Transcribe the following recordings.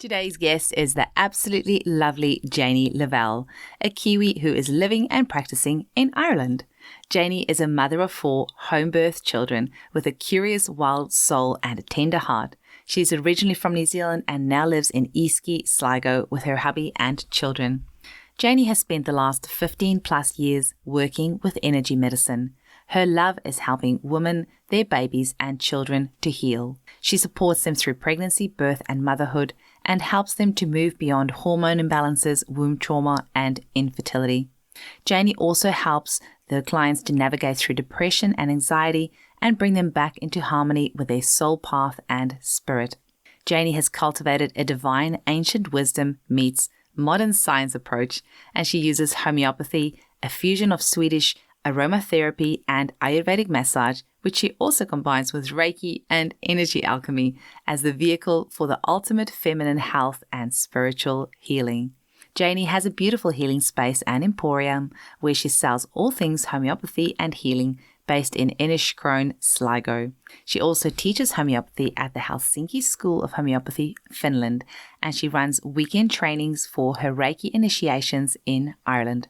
Today's guest is the absolutely lovely Janie Lavelle, a Kiwi who is living and practicing in Ireland. Janie is a mother of 4 home-birth children with a curious, wild soul and a tender heart. She's originally from New Zealand and now lives in Eastquay, Sligo with her hubby and children. Janie has spent the last 15 plus years working with energy medicine. Her love is helping women, their babies and children to heal. She supports them through pregnancy, birth and motherhood and helps them to move beyond hormone imbalances, womb trauma and infertility. Janie also helps the clients to navigate through depression and anxiety and bring them back into harmony with their soul path and spirit. Janie has cultivated a divine ancient wisdom meets modern science approach, and she uses homeopathy, a fusion of Swedish aromatherapy and Ayurvedic massage, which she also combines with Reiki and energy alchemy as the vehicle for the ultimate feminine health and spiritual healing. Janie has a beautiful healing space and emporium where she sells all things homeopathy and healing based in Enniskroon, Sligo. She also teaches homeopathy at the Helsinki School of Homeopathy, Finland, and she runs weekend trainings for her Reiki initiations in Ireland.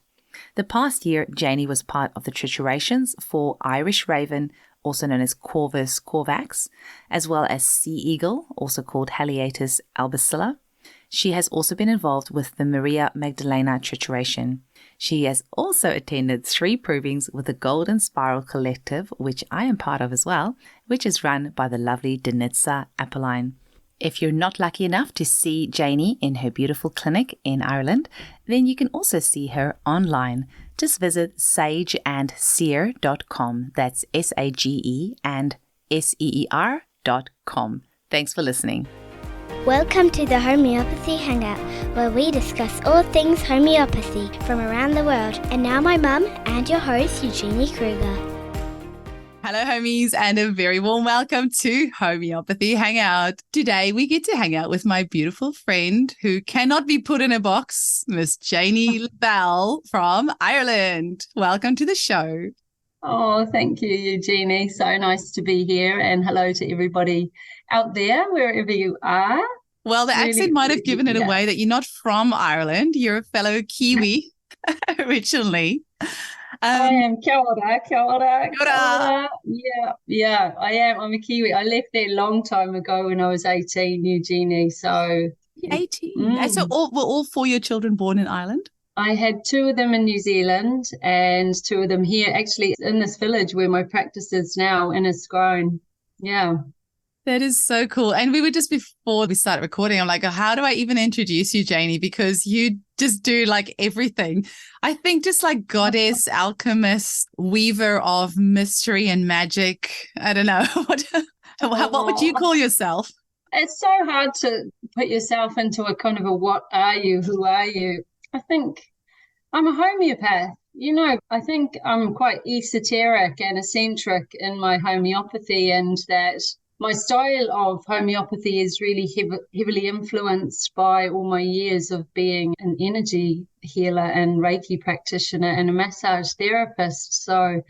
The past year, Janie was part of the triturations for Irish Raven, also known as Corvus corvax, as well as Sea Eagle, also called Haliaetus albicilla. She has also been involved with the Maria Magdalena trituration. She has also attended 3 provings with the Golden Spiral Collective, which I am part of as well, which is run by the lovely Denitsa Appeline. If you're not lucky enough to see Janie in her beautiful clinic in Ireland, then you can also see her online. Just visit sageandseer.com. That's SAGE and SEER.com. Thanks for listening. Welcome to the Homeopathy Hangout, where we discuss all things homeopathy from around the world. And now my mum and your host, Eugenie Kruger. Hello, homies, and a very warm welcome to Homeopathy Hangout. Today, we get to hang out with my beautiful friend who cannot be put in a box, Miss Janie Lavelle from Ireland. Welcome to the show. Oh, thank you, Eugenie. So nice to be here, and hello to everybody out there, wherever you are. Well, the accent might have given it away that you're not from Ireland. You're a fellow Kiwi originally. I am. Kia ora, kia ora, kia ora. Yeah, I am. I'm a Kiwi. I left there a long time ago when I was 18, Eugenie. So 18. So were all 4 of your children born in Ireland? I had 2 of them in New Zealand and 2 of them here, actually in this village where my practice is now, in Enniskroon. Yeah. That is so cool. And we were just before we started recording, I'm like, how do I even introduce you, Janie? Because you just do like everything. I think just like goddess, alchemist, weaver of mystery and magic. I don't know. What would you call yourself? It's so hard to put yourself into a kind of a what are you, who are you? I think I'm a homeopath. I think I'm quite esoteric and eccentric in my homeopathy, and that my style of homeopathy is really heavily influenced by all my years of being an energy healer and Reiki practitioner and a massage therapist. So,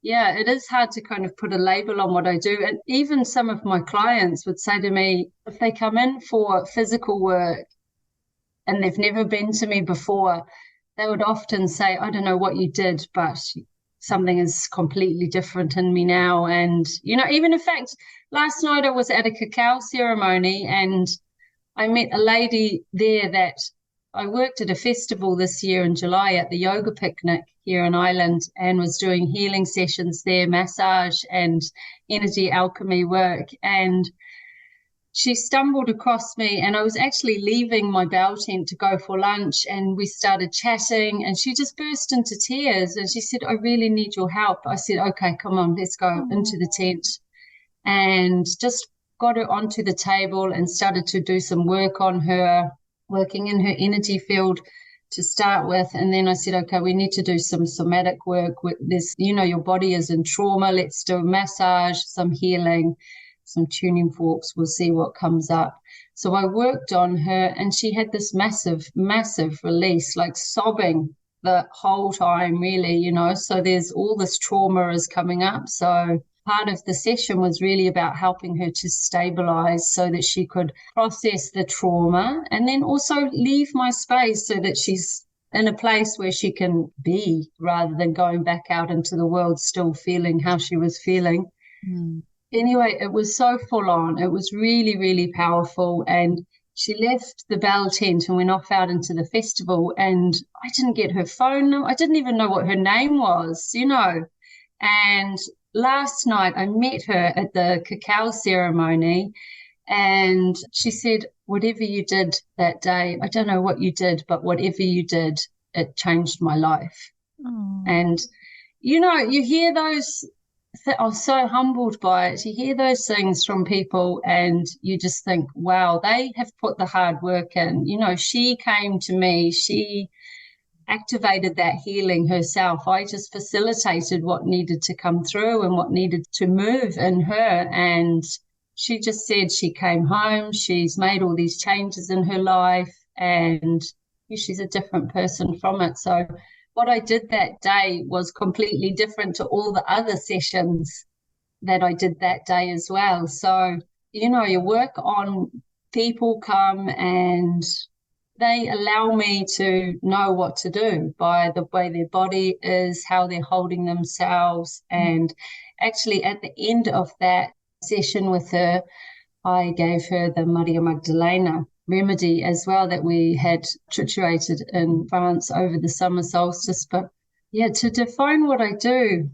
yeah, it is hard to kind of put a label on what I do. And even some of my clients would say to me, if they come in for physical work and they've never been to me before, they would often say, I don't know what you did, but something is completely different in me now. And, even in fact, last night I was at a cacao ceremony and I met a lady there that I worked at a festival this year in July at the Yoga Picnic here in Ireland and was doing healing sessions there, massage and energy alchemy work. And she stumbled across me and I was actually leaving my bell tent to go for lunch, and we started chatting and she just burst into tears and she said, I really need your help. I said, okay, come on, let's go into the tent, and just got her onto the table and started to do some work on her, working in her energy field to start with. And then I said, okay, we need to do some somatic work with this. Your body is in trauma. Let's do a massage, some healing, some tuning forks. We'll see what comes up. So I worked on her and she had this massive, massive release, like sobbing the whole time, really, so there's all this trauma is coming up. So part of the session was really about helping her to stabilize so that she could process the trauma and then also leave my space so that she's in a place where she can be rather than going back out into the world still feeling how she was feeling. Anyway, it was so full on. It was really, really powerful. And she left the Bell tent and went off out into the festival, and I didn't get her phone number. I didn't even know what her name was, And last night I met her at the cacao ceremony, and she said, whatever you did that day, I don't know what you did, but whatever you did, it changed my life. Oh. And, you hear those, I was so humbled by it. You hear those things from people and you just think, wow, they have put the hard work in. She came to me, she activated that healing herself. I just facilitated what needed to come through and what needed to move in her. And she just said she came home, she's made all these changes in her life, and she's a different person from it. So what I did that day was completely different to all the other sessions that I did that day as well. So, you work on people come and they allow me to know what to do by the way their body is, how they're holding themselves. And actually at the end of that session with her, I gave her the Maria Magdalena remedy as well that we had triturated in France over the summer solstice. But yeah, to define what I do,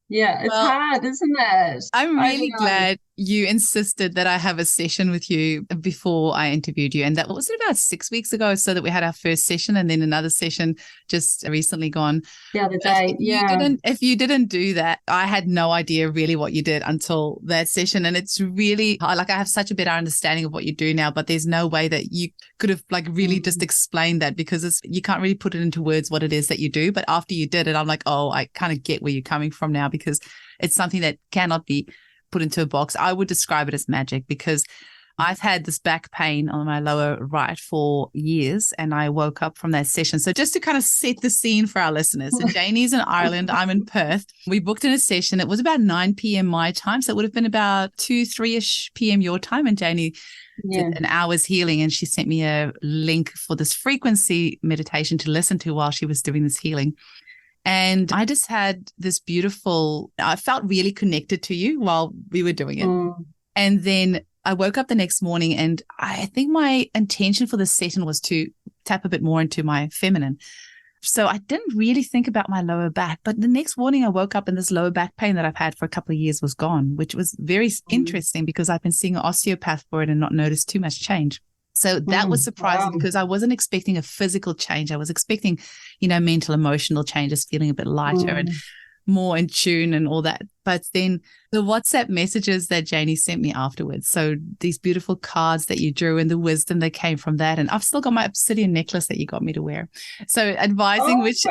it's hard, isn't it? I'm really glad you insisted that I have a session with you before I interviewed you. And that was about 6 weeks ago, so that we had our first session and then another session just recently gone. The other day, If you didn't do that, I had no idea really what you did until that session. And it's really like I have such a better understanding of what you do now, but there's no way that you could have like really just explained that, because you can't really put it into words what it is that you do. But after you did it, I'm like, oh, I kind of get where you're coming from now, because it's something that cannot be put into a box. I would describe it as magic, because I've had this back pain on my lower right for years, and I woke up from that session. So just to kind of set the scene for our listeners, so Janie's in Ireland, I'm in Perth. We booked in a session. It was about 9 p.m. my time, so it would have been about 2-3ish p.m. your time, and Janie did an hour's healing, and she sent me a link for this frequency meditation to listen to while she was doing this healing. And I just had this I felt really connected to you while we were doing it. And then I woke up the next morning, and I think my intention for this session was to tap a bit more into my feminine. So I didn't really think about my lower back, but the next morning I woke up and this lower back pain that I've had for a couple of years was gone, which was very interesting, because I've been seeing an osteopath for it and not noticed too much change. So that was surprising, because I wasn't expecting a physical change. I was expecting, mental, emotional changes, feeling a bit lighter and more in tune and all that. But then the WhatsApp messages that Janie sent me afterwards, so these beautiful cards that you drew and the wisdom that came from that. And I've still got my obsidian necklace that you got me to wear. So advising which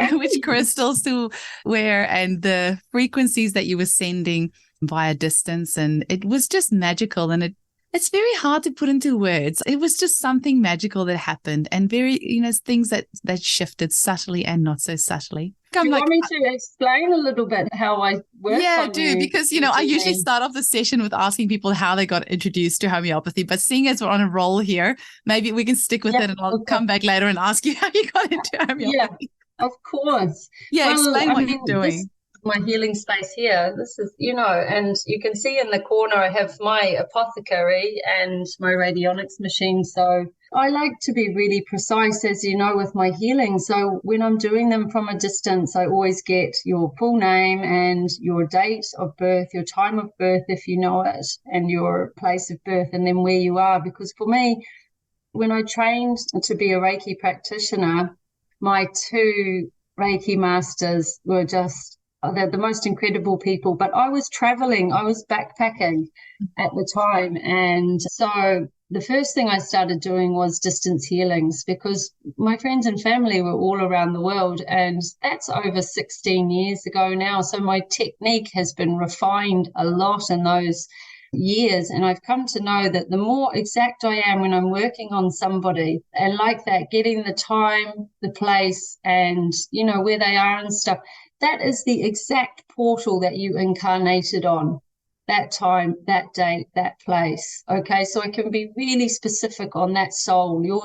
crystals to wear and the frequencies that you were sending via distance. And it was just magical. And it's very hard to put into words. It was just something magical that happened, and very, things that shifted subtly and not so subtly. Do you want me to explain a little bit how I work? Yeah, I do, because, I usually start off the session with asking people how they got introduced to homeopathy. But seeing as we're on a roll here, maybe we can stick with it, and I'll come back later and ask you how you got into homeopathy. Yeah, of course. Yeah, explain what you're doing. My healing space here, this is, and you can see in the corner I have my apothecary and my radionics machine. So I like to be really precise, as you know, with my healing. So when I'm doing them from a distance, I always get your full name and your date of birth, your time of birth, if you know it, and your place of birth, and then where you are. Because for me, when I trained to be a Reiki practitioner, my 2 Reiki masters were just, they're the most incredible people. But I was traveling, I was backpacking at the time. And so the first thing I started doing was distance healings, because my friends and family were all around the world. And that's over 16 years ago now. So my technique has been refined a lot in those years. And I've come to know that the more exact I am when I'm working on somebody, and like that, getting the time, the place, and, where they are and stuff, that is the exact portal that you incarnated on, that time, that date, that place. Okay, so I can be really specific on that soul, your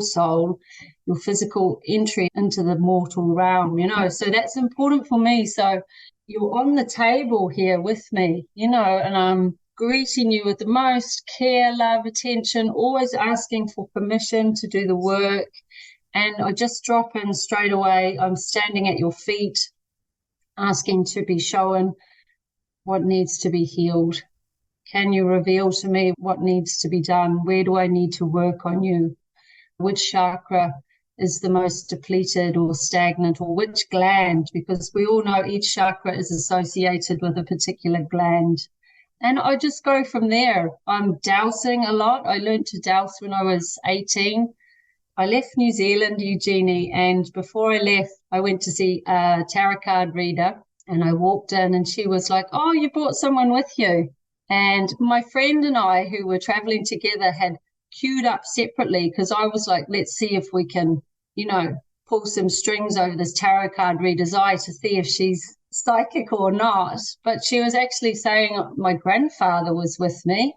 physical entry into the mortal realm, so that's important for me. So you're on the table here with me, and I'm greeting you with the most care, love, attention, always asking for permission to do the work. And I just drop in straight away. I'm standing at your feet, asking to be shown what needs to be healed. Can you reveal to me what needs to be done? Where do I need to work on you? Which chakra is the most depleted or stagnant, or which gland? Because we all know each chakra is associated with a particular gland. And I just go from there. I'm dowsing a lot. I learned to dowse when I was 18. I left New Zealand, Eugenie, and before I left, I went to see a tarot card reader, and I walked in and she was like, "Oh, you brought someone with you." And my friend and I, who were traveling together, had queued up separately because I was like, let's see if we can, pull some strings over this tarot card reader's eye to see if she's psychic or not. But she was actually saying, my grandfather was with me.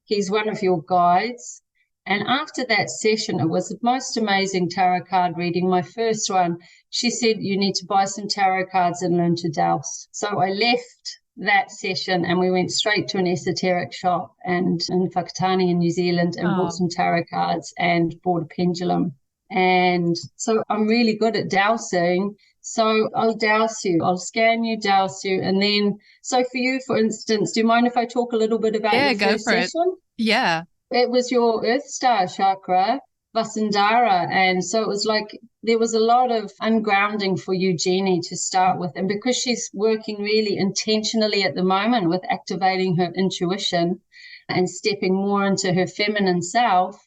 He's one of your guides. And after that session, it was the most amazing tarot card reading, my first one. She said, you need to buy some tarot cards and learn to dowse. So I left that session and we went straight to an esoteric shop and in Whakatane in New Zealand and bought some tarot cards and bought a pendulum. And so I'm really good at dowsing. So I'll dowse you, I'll scan you, dowse you. And then, so for you, for instance, do you mind if I talk a little bit about your first session? Yeah. It was your Earth Star chakra, Vasundhara. And so it was like there was a lot of ungrounding for Eugenie to start with. And because she's working really intentionally at the moment with activating her intuition and stepping more into her feminine self,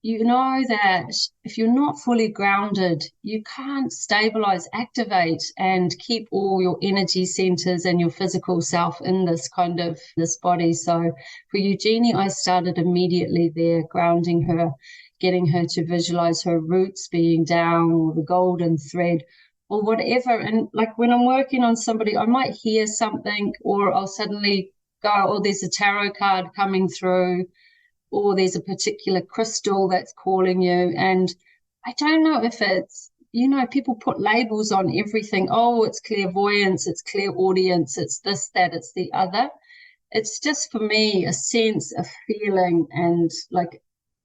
you know that if you're not fully grounded, you can't stabilize, activate, and keep all your energy centers and your physical self in this body. So for Eugenie, I started immediately there, grounding her, getting her to visualize her roots being down, or the golden thread, or whatever. And like when I'm working on somebody, I might hear something, or I'll suddenly go, oh, there's a tarot card coming through, or there's a particular crystal that's calling you. And I don't know if it's, people put labels on everything. Oh, it's clairvoyance, it's clairaudience, it's this, that, it's the other. It's just for me a sense of feeling, and like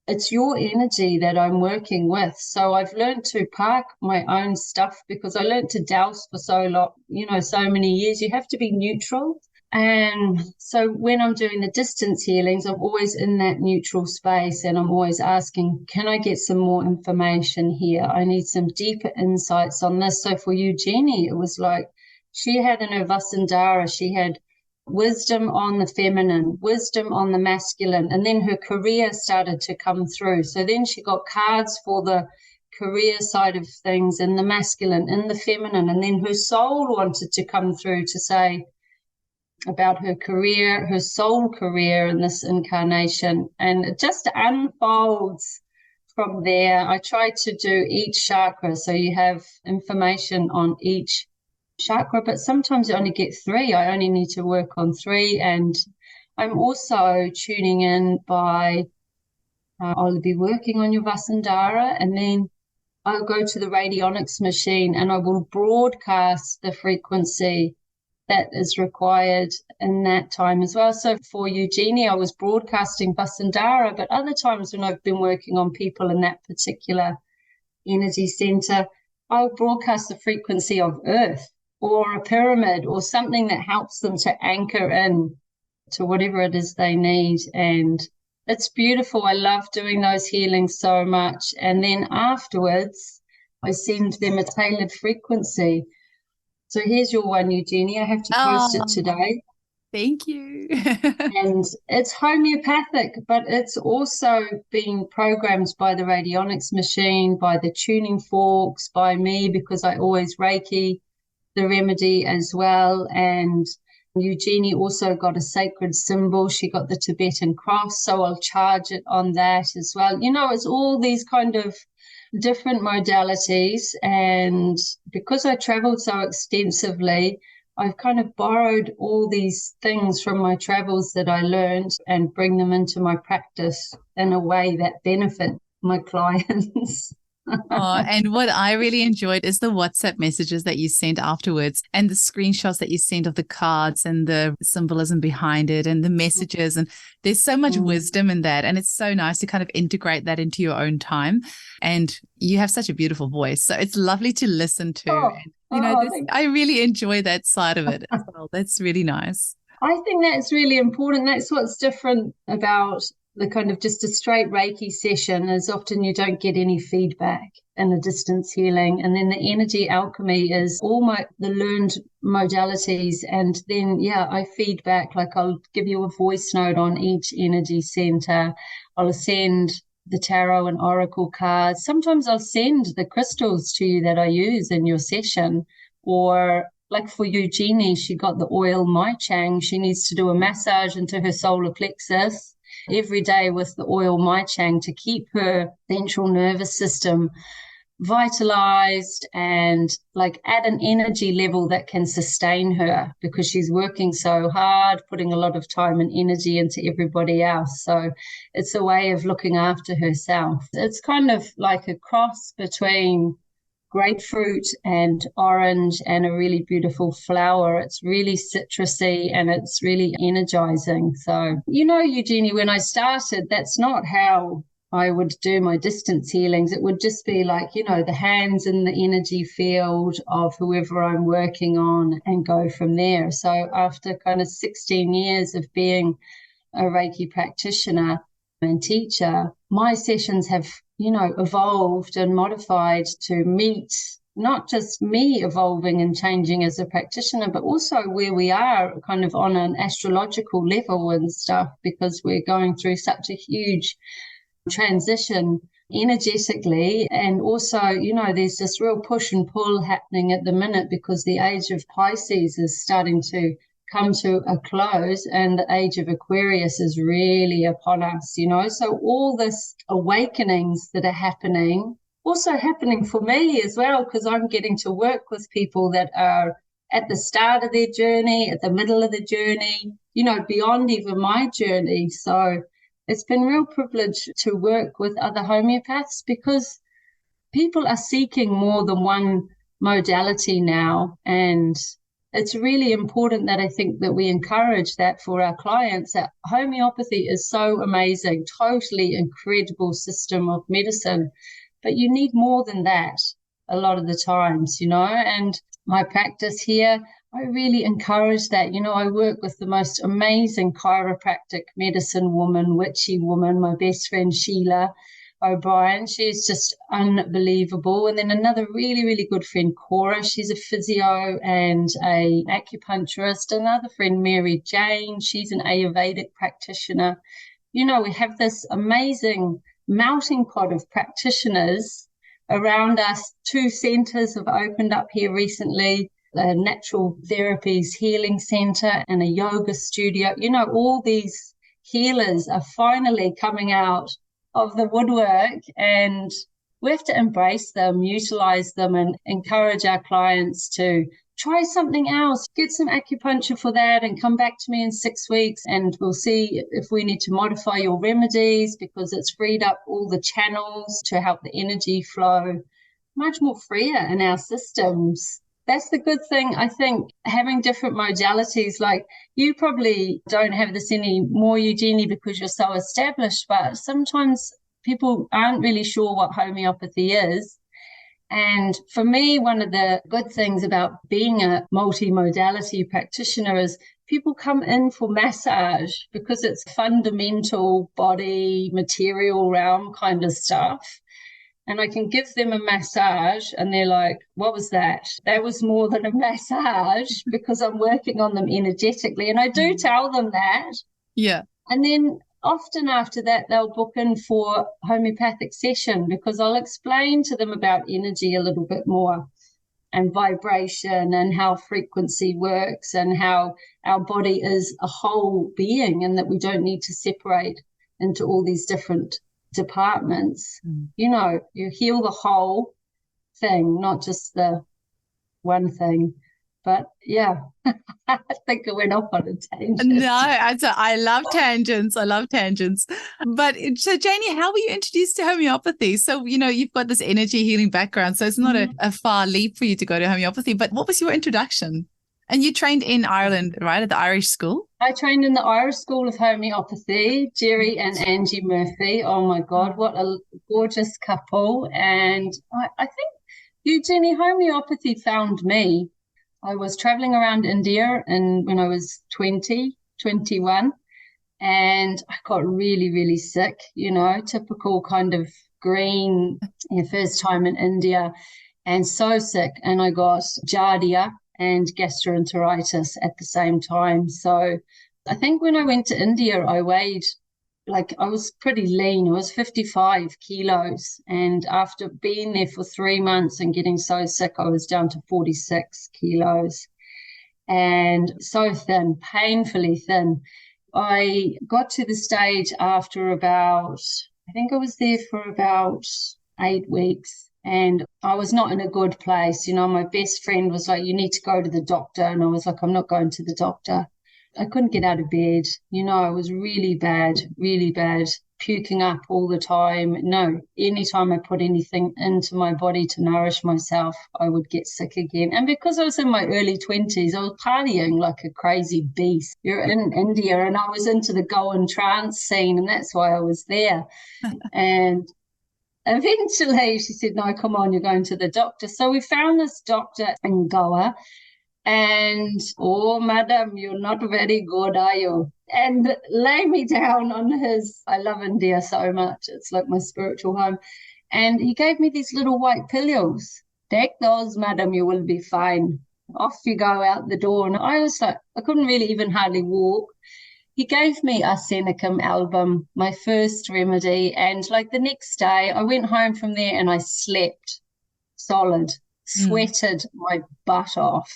it's your energy that I'm working with. So I've learned to park my own stuff because I learned to dowse for so long, so many years. You have to be neutral. And so when I'm doing the distance healings, I'm always in that neutral space, and I'm always asking, can I get some more information here? I need some deeper insights on this. So for Eugenie, it was like she had in her Vasundhara, she had wisdom on the feminine, wisdom on the masculine, and then her career started to come through. So then she got cards for the career side of things in the masculine, in the feminine, and then her soul wanted to come through to say about her career, her soul career in this incarnation, and it just unfolds from there. I try to do each chakra, so you have information on each chakra, but sometimes you only get 3. I only need to work on 3, and I'm also tuning in by I'll be working on your Vasundhara, and then I'll go to the radionics machine and I will broadcast the frequency that is required in that time as well. So for Eugenie, I was broadcasting Vasundhara, but other times when I've been working on people in that particular energy center, I'll broadcast the frequency of Earth or a pyramid or something that helps them to anchor in to whatever it is they need. And it's beautiful. I love doing those healings so much. And then afterwards, I send them a tailored frequency. So here's your one, Eugenie. I have to post it today. Thank you. And it's homeopathic, but it's also being programmed by the radionics machine, by the tuning forks, by me, because I always Reiki the remedy as well. And Eugenie also got a sacred symbol. She got the Tibetan cross, so I'll charge it on that as well. It's all these kind of different modalities. And because I traveled so extensively, I've kind of borrowed all these things from my travels that I learned and bring them into my practice in a way that benefit my clients. Oh, and what I really enjoyed is the WhatsApp messages that you sent afterwards and the screenshots that you sent of the cards and the symbolism behind it and the messages. And there's so much wisdom in that. And it's so nice to kind of integrate that into your own time. And you have such a beautiful voice. So it's lovely to listen to. I really enjoy that side of it as well. That's really nice. I think that's really important. That's what's different about the kind of just a straight Reiki session is often you don't get any feedback in a distance healing. And then the energy alchemy is all the learned modalities. And then, I feed back, like I'll give you a voice note on each energy center. I'll send the tarot and oracle cards. Sometimes I'll send the crystals to you that I use in your session. Or like for Eugenie, she got the oil Mai Chang. She needs to do a massage into her solar plexus every day with the oil Mai Chang to keep her central nervous system vitalized and like at an energy level that can sustain her, because she's working so hard, putting a lot of time and energy into everybody else. So it's a way of looking after herself. It's kind of like a cross between grapefruit and orange and a really beautiful flower. It's really citrusy and it's really energizing. So, Eugenie, when I started, that's not how I would do my distance healings. It would just be like, the hands in the energy field of whoever I'm working on and go from there. So after kind of 16 years of being a Reiki practitioner and teacher, my sessions have evolved and modified to meet not just me evolving and changing as a practitioner, but also where we are kind of on an astrological level and stuff, because we're going through such a huge transition energetically. And also, there's this real push and pull happening at the minute because the age of Pisces is starting to come to a close and the age of Aquarius is really upon us, so all this awakenings that are happening, also happening for me as well, because I'm getting to work with people that are at the start of their journey, at the middle of the journey, beyond even my journey. So it's been a real privilege to work with other homeopaths because people are seeking more than one modality now, and it's really important that I think that we encourage that for our clients. That homeopathy is so amazing, totally incredible system of medicine, but you need more than that a lot of the times, and my practice here, I really encourage that. I work with the most amazing chiropractic medicine woman, witchy woman, my best friend Sheila O'Brien. She's just unbelievable. And then another really, really good friend, Cora. She's a physio and a acupuncturist. Another friend, Mary Jane. She's an Ayurvedic practitioner. We have this amazing melting pot of practitioners around us. 2 centers have opened up here recently, a natural therapies healing center and a yoga studio. All these healers are finally coming out of the woodwork, and we have to embrace them, utilize them, and encourage our clients to try something else. Get some acupuncture for that and come back to me in 6 weeks and we'll see if we need to modify your remedies, because it's freed up all the channels to help the energy flow much more freer in our systems. That's the good thing, I think, having different modalities. Like, you probably don't have this anymore, Eugenie, because you're so established, but sometimes people aren't really sure what homeopathy is. And for me, one of the good things about being a multi-modality practitioner is people come in for massage because it's fundamental body, material realm kind of stuff. And I can give them a massage and they're like, what was that? That was more than a massage, because I'm working on them energetically. And I do tell them that. Yeah. And then often after that, they'll book in for homeopathic session, because I'll explain to them about energy a little bit more. and vibration and how frequency works and how our body is a whole being and that we don't need to separate into all these different departments. You know, you heal the whole thing, not just the one thing. But yeah, I think I went off on a tangent. No, I love tangents. I love tangents. But so, Janie, how were you introduced to homeopathy? So, you know, you've got this energy healing background, so it's not a far leap for you to go to homeopathy. But what was your introduction? And you trained in Ireland, right, at the Irish school? I trained in the Irish School of Homeopathy, Jerry and Angie Murphy. Oh, my God, what a gorgeous couple. And I think Eugenie, homeopathy found me. I was traveling around India when I was 20, 21, and I got really, really sick, you know, typical kind of green, first time in India, and so sick. And I got giardia and gastroenteritis at the same time. So I think when I went to India, I weighed, I was pretty lean. I was 55 kilos. And after being there for 3 months and getting so sick, I was down to 46 kilos and so thin, painfully thin. I got to the stage after I think I was there for about 8 weeks. And I was not in a good place. You know, my best friend was like, you need to go to the doctor. And I was like, I'm not going to the doctor. I couldn't get out of bed. You know, I was really bad, puking up all the time. No, anytime I put anything into my body to nourish myself, I would get sick again. And because I was in my early 20s, I was partying like a crazy beast. You're in India, and I was into the Goan trance scene, and that's why I was there. And eventually she said, no, come on, you're going to the doctor. So we found this doctor in Goa. And, oh, madam, you're not very good, are you? And lay me down on I love India so much. It's like my spiritual home. And he gave me these little white pillows. Take those, madam, you will be fine. Off you go out the door. And I was like, I couldn't really even hardly walk. He gave me arsenicum album, my first remedy. And the next day I went home from there and I slept solid. Sweated my butt off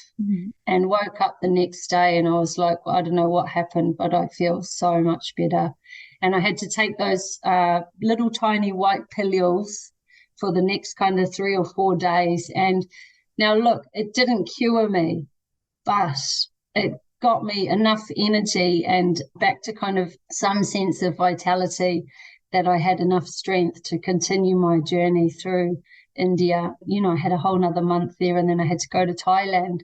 and woke up the next day and I was like, well, I don't know what happened, but I feel so much better. And I had to take those little tiny white pills for the next kind of 3 or 4 days. And now, look, it didn't cure me, but it got me enough energy and back to kind of some sense of vitality that I had enough strength to continue my journey through India. You know, I had a whole nother month there and then I had to go to Thailand.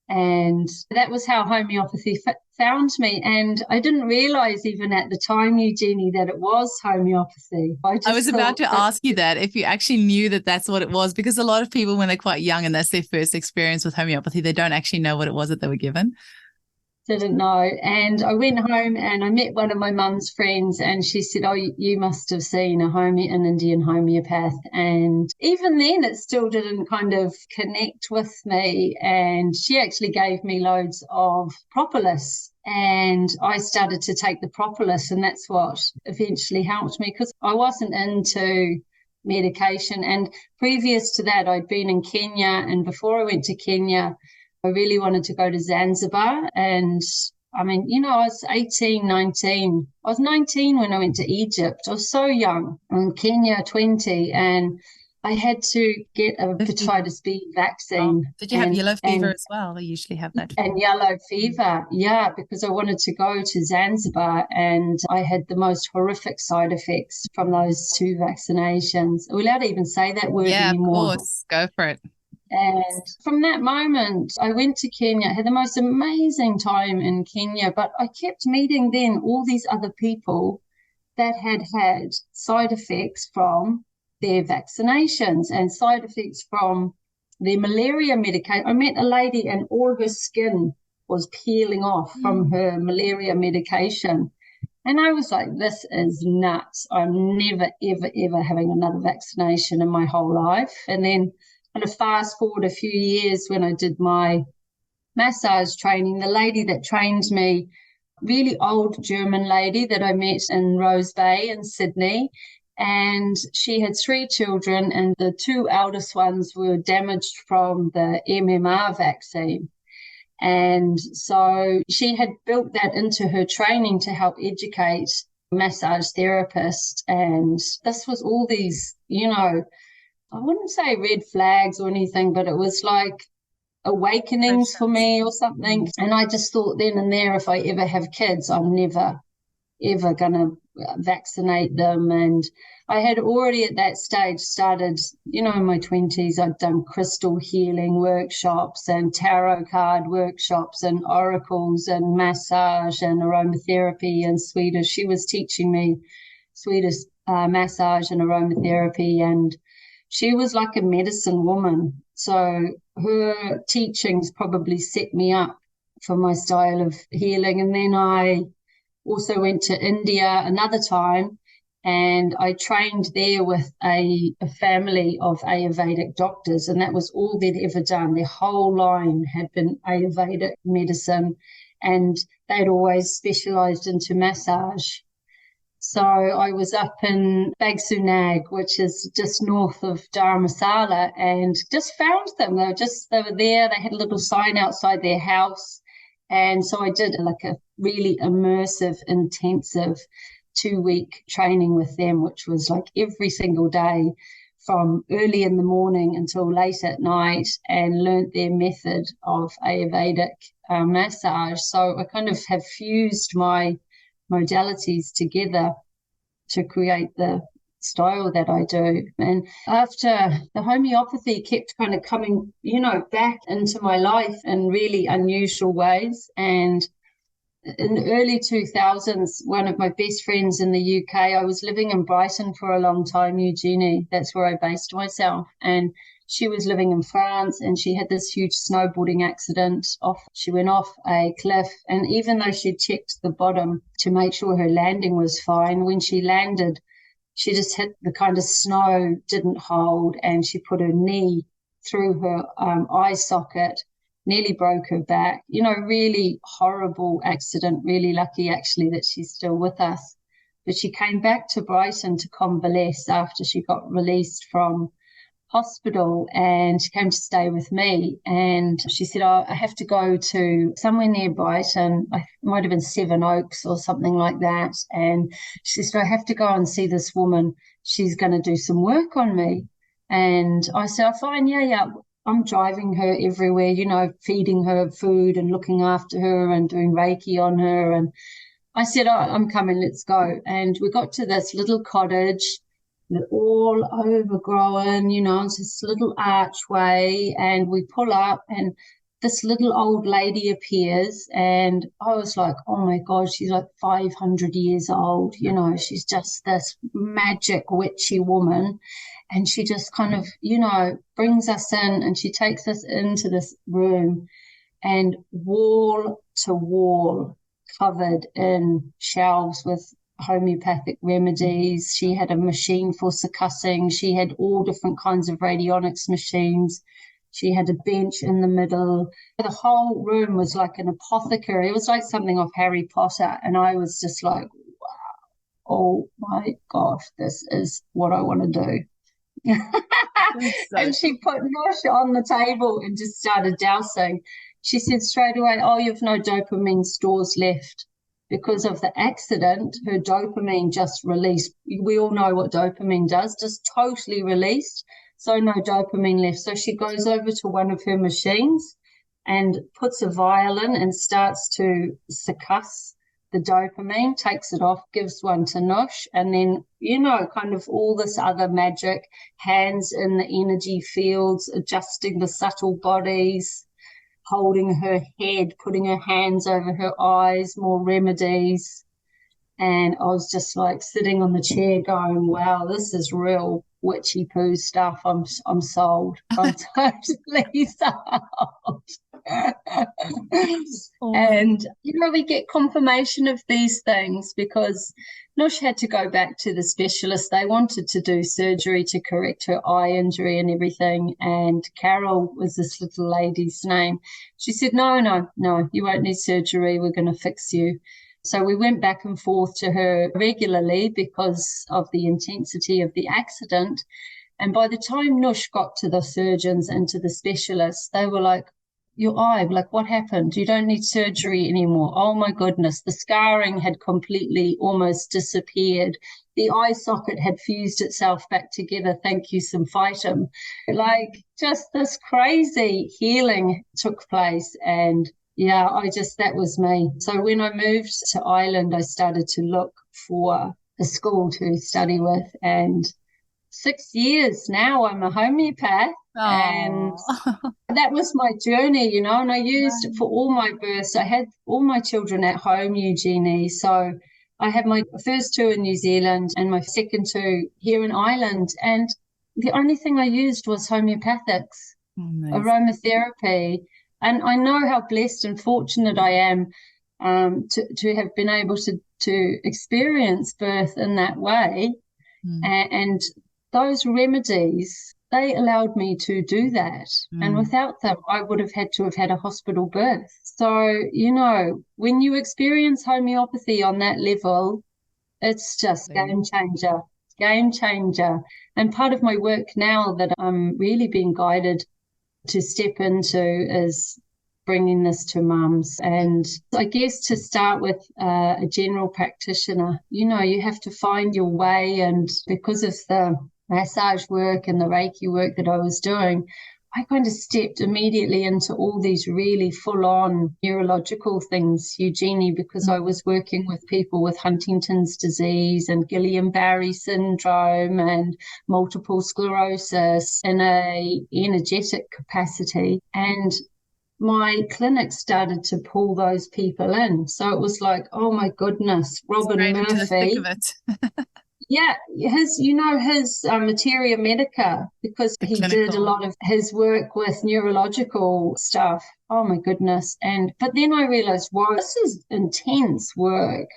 And that was how homeopathy found me. And I didn't realize even at the time, Eugenie, that it was homeopathy. I was about to ask you that, if you actually knew that that's what it was, because a lot of people, when they're quite young and that's their first experience with homeopathy, they don't actually know what it was that they were given. Didn't know. And I went home and I met one of my mum's friends and she said, oh, you must have seen an Indian homeopath. And even then it still didn't kind of connect with me. And she actually gave me loads of propolis and I started to take the propolis, and that's what eventually helped me because I wasn't into medication. And previous to that, I'd been in Kenya, and before I went to Kenya, I really wanted to go to Zanzibar. And I mean, you know, I was 18, 19. I was 19 when I went to Egypt. I was so young. And Kenya, 20. And I had to get a hepatitis B vaccine. Oh, did you have yellow fever as well? They usually have that. And yellow fever, yeah, because I wanted to go to Zanzibar and I had the most horrific side effects from those 2 vaccinations. Are we allowed to even say that word anymore? Yeah, of course. Go for it. And from that moment, I went to Kenya, had the most amazing time in Kenya, but I kept meeting then all these other people that had side effects from their vaccinations and side effects from their malaria medication. I met a lady and all her skin was peeling off from her malaria medication. And I was like, this is nuts. I'm never, ever, ever having another vaccination in my whole life. And then kind of fast forward a few years when I did my massage training, the lady that trained me, really old German lady that I met in Rose Bay in Sydney, And she had 3 children, and the 2 eldest ones were damaged from the MMR vaccine. And so she had built that into her training to help educate massage therapists. And this was all these, I wouldn't say red flags or anything, but it was like awakenings for me or something. And I just thought then and there, if I ever have kids, I'm never, ever going to vaccinate them. And I had already at that stage started, in my 20s, I'd done crystal healing workshops and tarot card workshops and oracles and massage and aromatherapy and Swedish. She was teaching me Swedish massage and aromatherapy, and she was like a medicine woman. So her teachings probably set me up for my style of healing. And then I also went to India another time, and I trained there with a family of Ayurvedic doctors, and that was all they'd ever done. Their whole line had been Ayurvedic medicine, and they'd always specialized into massage. So I was up in Bagsunag, which is just north of Dharamsala, and just found them. They were there. They had a little sign outside their house. And so I did like a really immersive, intensive 2-week training with them, which was like every single day from early in the morning until late at night, and learnt their method of Ayurvedic massage. So I kind of have fused my modalities together to create the style that I do. And after the homeopathy kept kind of coming, back into my life in really unusual ways. And in the early 2000s, one of my best friends in the UK, I was living in Brighton for a long time, Eugenie. That's where I based myself. And she was living in France, and she had this huge snowboarding accident. She went off a cliff, and even though she checked the bottom to make sure her landing was fine, when she landed, she just hit the kind of snow, didn't hold, and she put her knee through her eye socket, nearly broke her back. Really horrible accident, really lucky actually that she's still with us. But she came back to Brighton to convalesce after she got released from hospital, and she came to stay with me. And she said, I have to go to somewhere near Brighton. I might have been Seven Oaks or something like that. And she said, I have to go and see this woman. She's going to do some work on me. And I said, oh, fine, yeah. I'm driving her everywhere, feeding her food and looking after her and doing Reiki on her. And I said, I'm coming, let's go. And we got to this little cottage, all overgrown, it's this little archway, and we pull up, and this little old lady appears, and I was like, oh my God, she's like 500 years old, she's just this magic witchy woman. And she just kind of, brings us in, and she takes us into this room, and wall to wall covered in shelves with homeopathic remedies. She had a machine for succussing. She had all different kinds of radionics machines. She had a bench in the middle. The whole room was like an apothecary. It was like something off Harry Potter. And I was just like, wow, oh my gosh, this is what I want to do. And she put Nosh on the table and just started dousing. She said straight away, oh, you've no dopamine stores left. Because of the accident, her dopamine just released. We all know what dopamine does, just totally released. So no dopamine left. So she goes over to one of her machines and puts a vial in and starts to succuss the dopamine, takes it off, gives one to Nush, and then, kind of all this other magic, hands in the energy fields, adjusting the subtle bodies, holding her head, putting her hands over her eyes, more remedies. And I was just like sitting on the chair going, wow, this is real witchy poo stuff. I'm sold. I'm totally sold. And, we get confirmation of these things because Nush had to go back to the specialist. They wanted to do surgery to correct her eye injury and everything. And Carol was this little lady's name. She said, no, you won't need surgery. We're going to fix you. So we went back and forth to her regularly because of the intensity of the accident. And by the time Nush got to the surgeons and to the specialists, they were like, your eye, like, what happened? You don't need surgery anymore. Oh my goodness. The scarring had completely almost disappeared. The eye socket had fused itself back together. Thank you, some phytum. Like, just this crazy healing took place. And yeah, that was me. So when I moved to Ireland, I started to look for a school to study with. And 6 years now, I'm a homeopath. And that was my journey, and I used for all my births. I had all my children at home, Eugenie. So I had my first two in New Zealand and my second two here in Ireland. And the only thing I used was homeopathics, aromatherapy. And I know how blessed and fortunate I am to have been able to experience birth in that way. And those remedies, they allowed me to do that. And without them, I would have had to have had a hospital birth. So, when you experience homeopathy on that level, it's just game changer. And part of my work now that I'm really being guided to step into is bringing this to mums. And I guess to start with a general practitioner, you have to find your way. And because of the massage work and the Reiki work that I was doing, I kind of stepped immediately into all these really full-on neurological things, Eugenie, because I was working with people with Huntington's disease and Guillain-Barré syndrome and multiple sclerosis in a energetic capacity. And my clinic started to pull those people in. So it was like, oh my goodness, Robin Murphy. Into the thick of it. Yeah, his Materia Medica, because he did a lot of his work with neurological stuff. Oh my goodness. But then I realized, wow, this is intense work.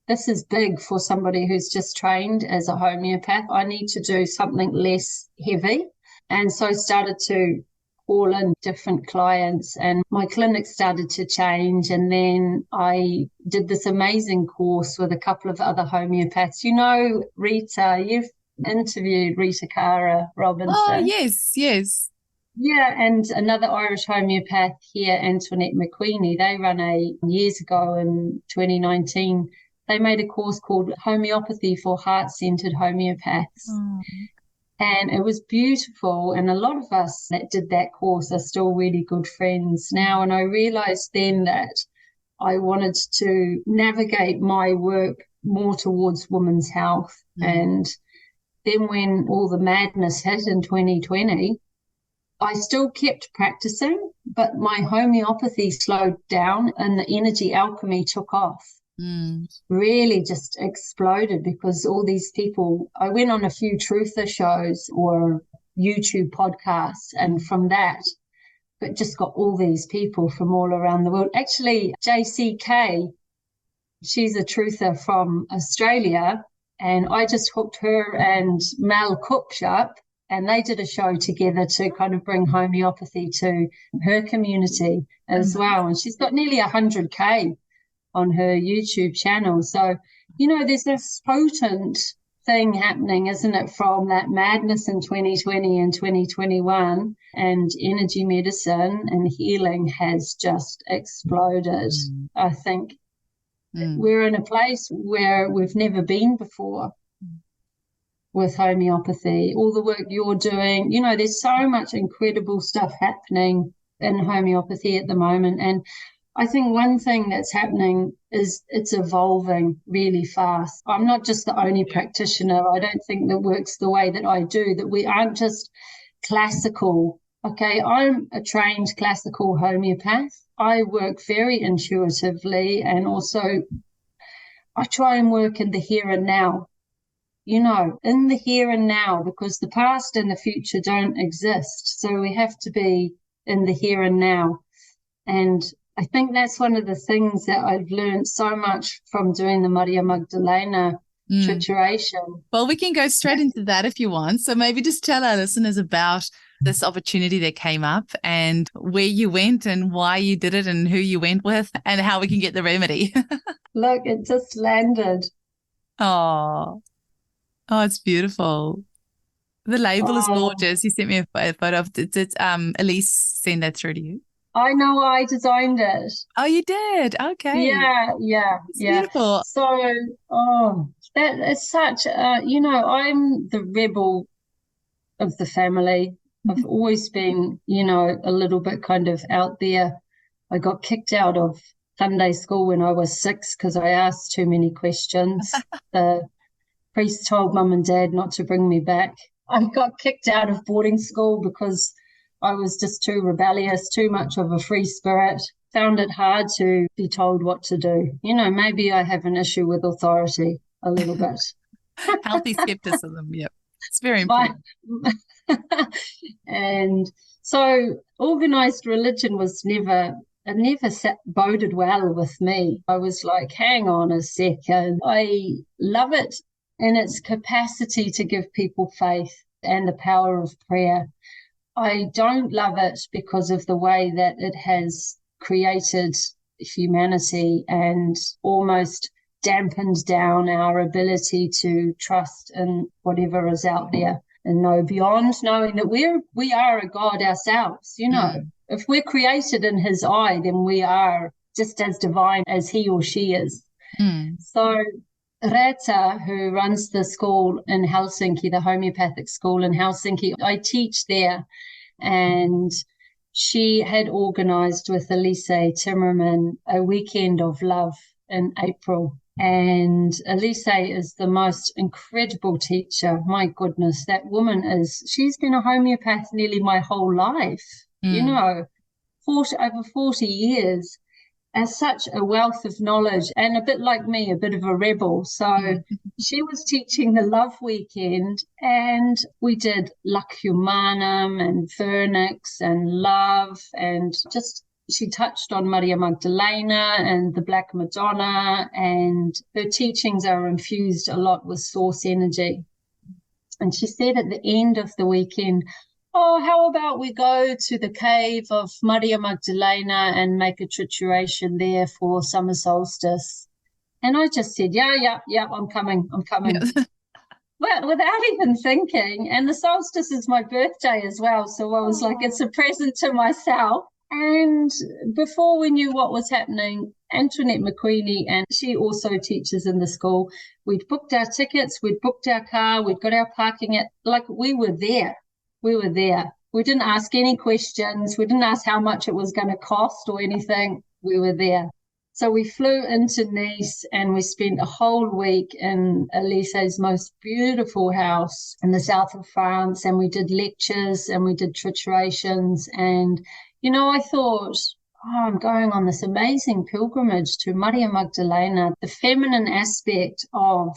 This is big for somebody who's just trained as a homeopath. I need to do something less heavy. And so I started to call in different clients, and my clinic started to change. And then I did this amazing course with a couple of other homeopaths. Rita, you've interviewed Rita Cara Robinson. Oh, yes. Yeah, and another Irish homeopath here, Antoinette McQueenie. They run years ago in 2019, they made a course called Homeopathy for Heart-Centered Homeopaths. And it was beautiful. And a lot of us that did that course are still really good friends now. And I realized then that I wanted to navigate my work more towards women's health. And then when all the madness hit in 2020, I still kept practicing, but my homeopathy slowed down and the energy alchemy took off. Really just exploded, because all these people, I went on a few truther shows or YouTube podcasts, and from that, but just got all these people from all around the world. Actually, JCK, she's a truther from Australia, and I just hooked her and Mel Cooks up, and they did a show together to kind of bring homeopathy to her community as well. And she's got nearly 100K on her YouTube channel. So, there's this potent thing happening, isn't it, from that madness in 2020 and 2021, and energy medicine and healing has just exploded. I think we're in a place where we've never been before with homeopathy. All the work you're doing, there's so much incredible stuff happening in homeopathy at the moment. And I think one thing that's happening is it's evolving really fast. I'm not just the only practitioner, I don't think, that works the way that I do, that we aren't just classical. Okay, I'm a trained classical homeopath. I work very intuitively, and also I try and work in the here and now, in the here and now, because the past and the future don't exist. So we have to be in the here and now. And I think that's one of the things that I've learned so much from doing the Maria Magdalena trituration. Well, we can go straight into that if you want. So maybe just tell our listeners about this opportunity that came up and where you went and why you did it and who you went with and how we can get the remedy. Look, it just landed. Oh, it's beautiful. The label is gorgeous. You sent me a photo of it. Did Elise send that through to you? I know, I designed it. Oh, you did? Okay. Yeah. It's beautiful. So, that is such, I'm the rebel of the family. I've always been, a little bit kind of out there. I got kicked out of Sunday school when I was 6 because I asked too many questions. The priest told mum and dad not to bring me back. I got kicked out of boarding school because I was just too rebellious, too much of a free spirit. Found it hard to be told what to do. Maybe I have an issue with authority a little bit. Healthy skepticism, yep. It's very important. And so organized religion was never boded well with me. I was like, hang on a second. I love it in its capacity to give people faith and the power of prayer. I don't love it because of the way that it has created humanity and almost dampened down our ability to trust in whatever is out there and know beyond, knowing that we are a God ourselves. If we're created in his eye, then we are just as divine as he or she is. So Reta, who runs the school in Helsinki, the homeopathic school in Helsinki, I teach there, and she had organized with Elise Timmerman a weekend of love in April. And Elise is the most incredible teacher. My goodness, that woman she's been a homeopath nearly my whole life, over 40 years, as such a wealth of knowledge, and a bit like me, a bit of a rebel. So she was teaching the love weekend, and we did Luck Humanum and Vernix and love, and she touched on Maria Magdalena and the Black Madonna, and her teachings are infused a lot with source energy. And she said at the end of the weekend, how about we go to the cave of Maria Magdalena and make a trituration there for summer solstice? And I just said, yeah, I'm coming. Yes. Well, without even thinking. And the solstice is my birthday as well. So I was like, it's a present to myself. And before we knew what was happening, Antoinette McQueenie, and she also teaches in the school, we'd booked our tickets, we'd booked our car, we'd got our parking at, like, we were there. We were there. We didn't ask any questions. We didn't ask how much it was going to cost or anything. We were there. So we flew into Nice and we spent a whole week in Elise's most beautiful house in the south of France. And we did lectures and we did triturations. And, I thought, I'm going on this amazing pilgrimage to Maria Magdalena, the feminine aspect of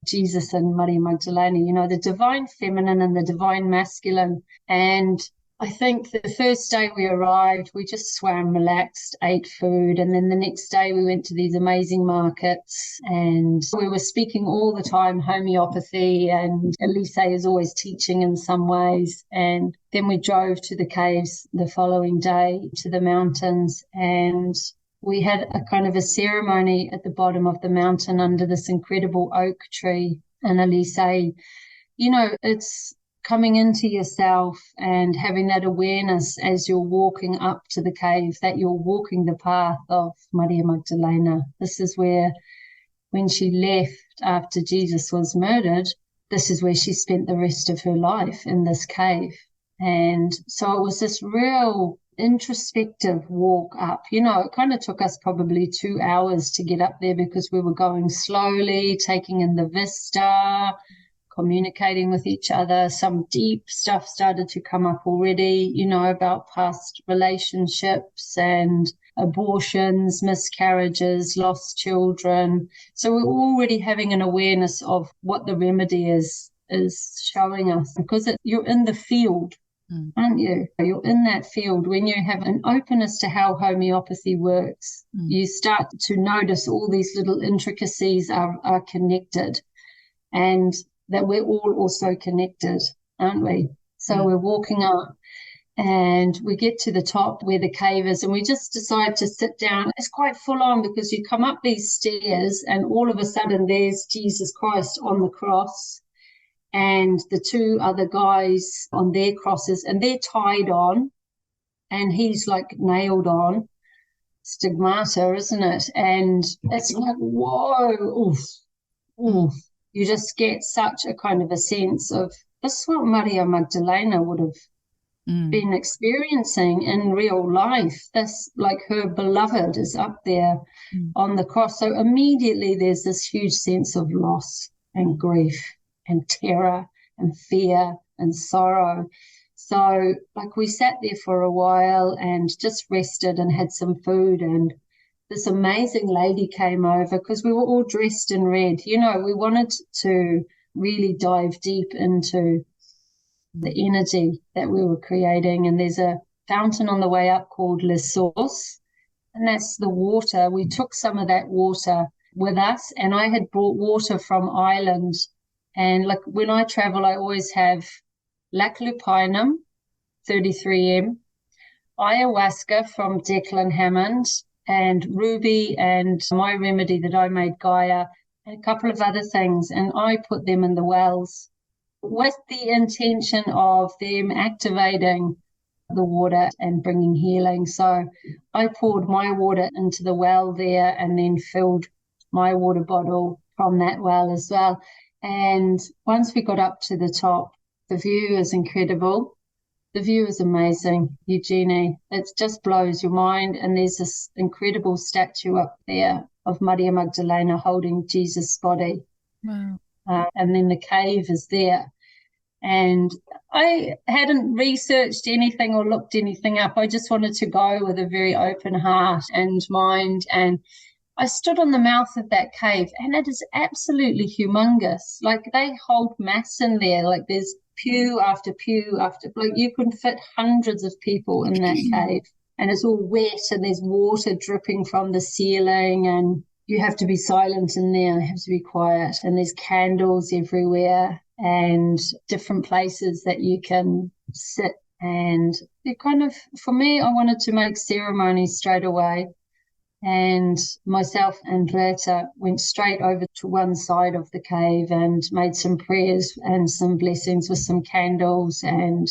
Jesus and Maria Magdalena, the divine feminine and the divine masculine. And I think the first day we arrived, we just swam, relaxed, ate food. And then the next day we went to these amazing markets and we were speaking all the time homeopathy, and Elise is always teaching in some ways. And then we drove to the caves the following day, to the mountains, and we had a kind of a ceremony at the bottom of the mountain under this incredible oak tree. And Elise, it's coming into yourself and having that awareness as you're walking up to the cave, that you're walking the path of Maria Magdalena. This is where, when she left after Jesus was murdered, this is where she spent the rest of her life, in this cave. And so it was this real introspective walk up. It kind of took us probably 2 hours to get up there because we were going slowly, taking in the vista, communicating with each other. Some deep stuff started to come up already, about past relationships and abortions, miscarriages, lost children. So we're already having an awareness of what the remedy is showing us, because you're in the field, aren't you? You're in that field. When you have an openness to how homeopathy works, you start to notice all these little intricacies are connected, and that we're all also connected, aren't we? So we're walking up and we get to the top where the cave is, and we just decide to sit down. It's quite full on because you come up these stairs and all of a sudden there's Jesus Christ on the cross and the two other guys on their crosses, and they're tied on and he's like nailed on. Stigmata, isn't it? And it's like, whoa, oof, oof. You just get such a kind of a sense of this is what Maria Magdalena would have been experiencing in real life. This, like, her beloved is up there on the cross. So immediately there's this huge sense of loss and grief and terror and fear and sorrow. So, like, we sat there for a while and just rested and had some food, and this amazing lady came over because we were all dressed in red. You know, we wanted to really dive deep into the energy that we were creating. And there's a fountain on the way up called Le Source, and that's the water. We took some of that water with us, and I had brought water from Ireland. And like when I travel, I always have Lac Lupinum, 33M, ayahuasca from Declan Hammond, and ruby, and my remedy that I made, Gaia, and a couple of other things. And I put them in the wells with the intention of them activating the water and bringing healing. So I poured my water into the well there and then filled my water bottle from that well as well. And once we got up to the top, the view is incredible. The view is amazing, Eugenie. It just blows your mind. And there's this incredible statue up there of Maria Magdalena holding Jesus' body. Wow. And then the cave is there. And I hadn't researched anything or looked anything up. I just wanted to go with a very open heart and mind. And I stood on the mouth of that cave, and it is absolutely humongous. Like, they hold mass in there. Like, there's pew after pew after, like, you can fit hundreds of people in that cave. And it's all wet, and there's water dripping from the ceiling, and you have to be silent in there. You have to be quiet. And there's candles everywhere and different places that you can sit. And it kind of, for me, I wanted to make ceremonies straight away. And myself and Greta went straight over to one side of the cave and made some prayers and some blessings with some candles. And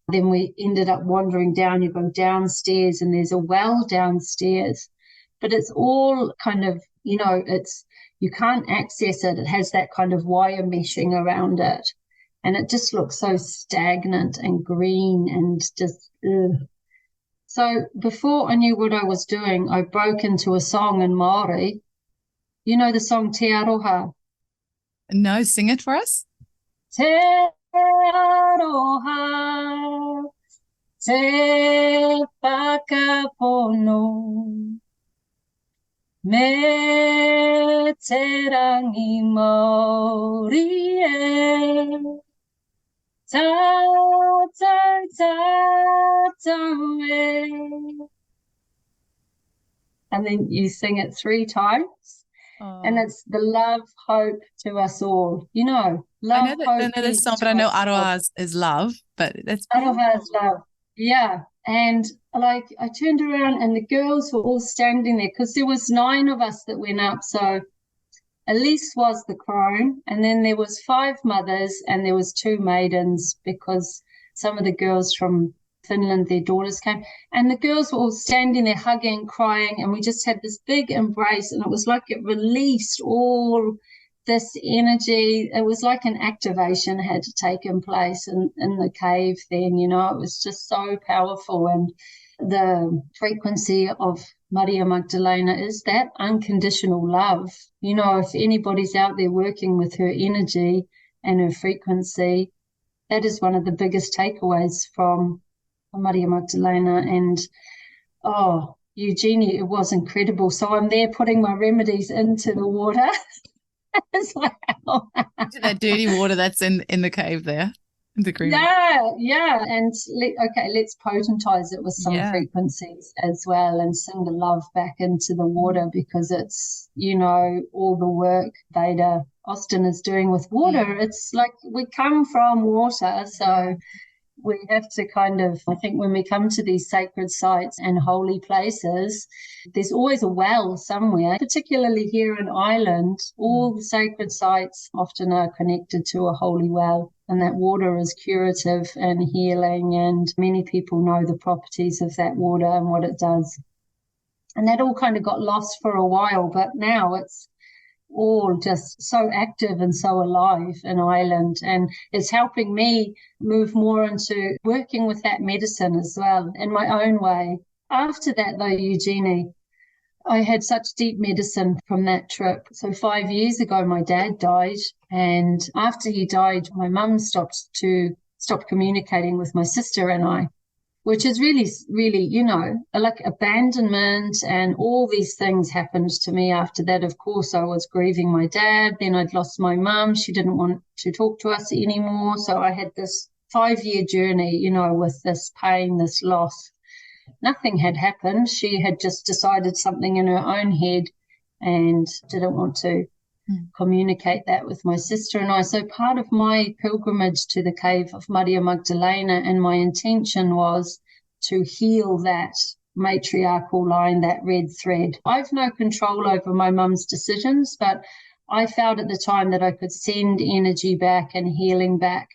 then we ended up wandering down. You go downstairs and there's a well downstairs, but it's all kind of, you know, you can't access it. It has that kind of wire meshing around it. And it just looks so stagnant and green and just, ugh. So before I knew what I was doing, I broke into a song in Māori. You know the song Te Aroha? No, sing it for us. Te Aroha, te whakapono, me te rangi Māori e. And then you sing it 3 times. Oh. And it's the love, hope to us all. You know, love, I know this song, but I know Aroha is love, but that's Aroha is love. Yeah. And like, I turned around and the girls were all standing there because there was 9 of us that went up. So Elise was the crone, and then there was 5 mothers and there was 2 maidens because some of the girls from Finland, their daughters came, and the girls were all standing there hugging, crying, and we just had this big embrace, and it was like it released all this energy. It was like an activation had taken place in the cave then, you know. It was just so powerful, and the frequency of Maria Magdalena is that unconditional love. You know, if anybody's out there working with her energy and her frequency, that is one of the biggest takeaways from Maria Magdalena. And, oh, Eugenie, it was incredible. So I'm there putting my remedies into the water as well. That dirty water that's in the cave there. The green. Yeah. And let's potentize it with some frequencies as well and sing the love back into the water, because it's, you know, all the work Veda Austin is doing with water. It's like we come from water. So we have to I think when we come to these sacred sites and holy places, there's always a well somewhere, particularly here in Ireland. All the sacred sites often are connected to a holy well, and that water is curative and healing, and many people know the properties of that water and what it does. And that all kind of got lost for a while, but now it's all just so active and so alive in Ireland, and it's helping me move more into working with that medicine as well in my own way. After that though, Eugenie, I had such deep medicine from that trip. So 5 years ago my dad died, and after he died my mum stopped communicating with my sister and I, which is really, really, like abandonment, and all these things happened to me after that. Of course, I was grieving my dad. Then I'd lost my mum. She didn't want to talk to us anymore. So I had this 5-year journey, with this pain, this loss. Nothing had happened. She had just decided something in her own head and didn't want to communicate that with my sister and I. So part of my pilgrimage to the cave of Maria Magdalena, and my intention was to heal that matriarchal line, that red thread. I've no control over my mum's decisions, but I felt at the time that I could send energy back and healing back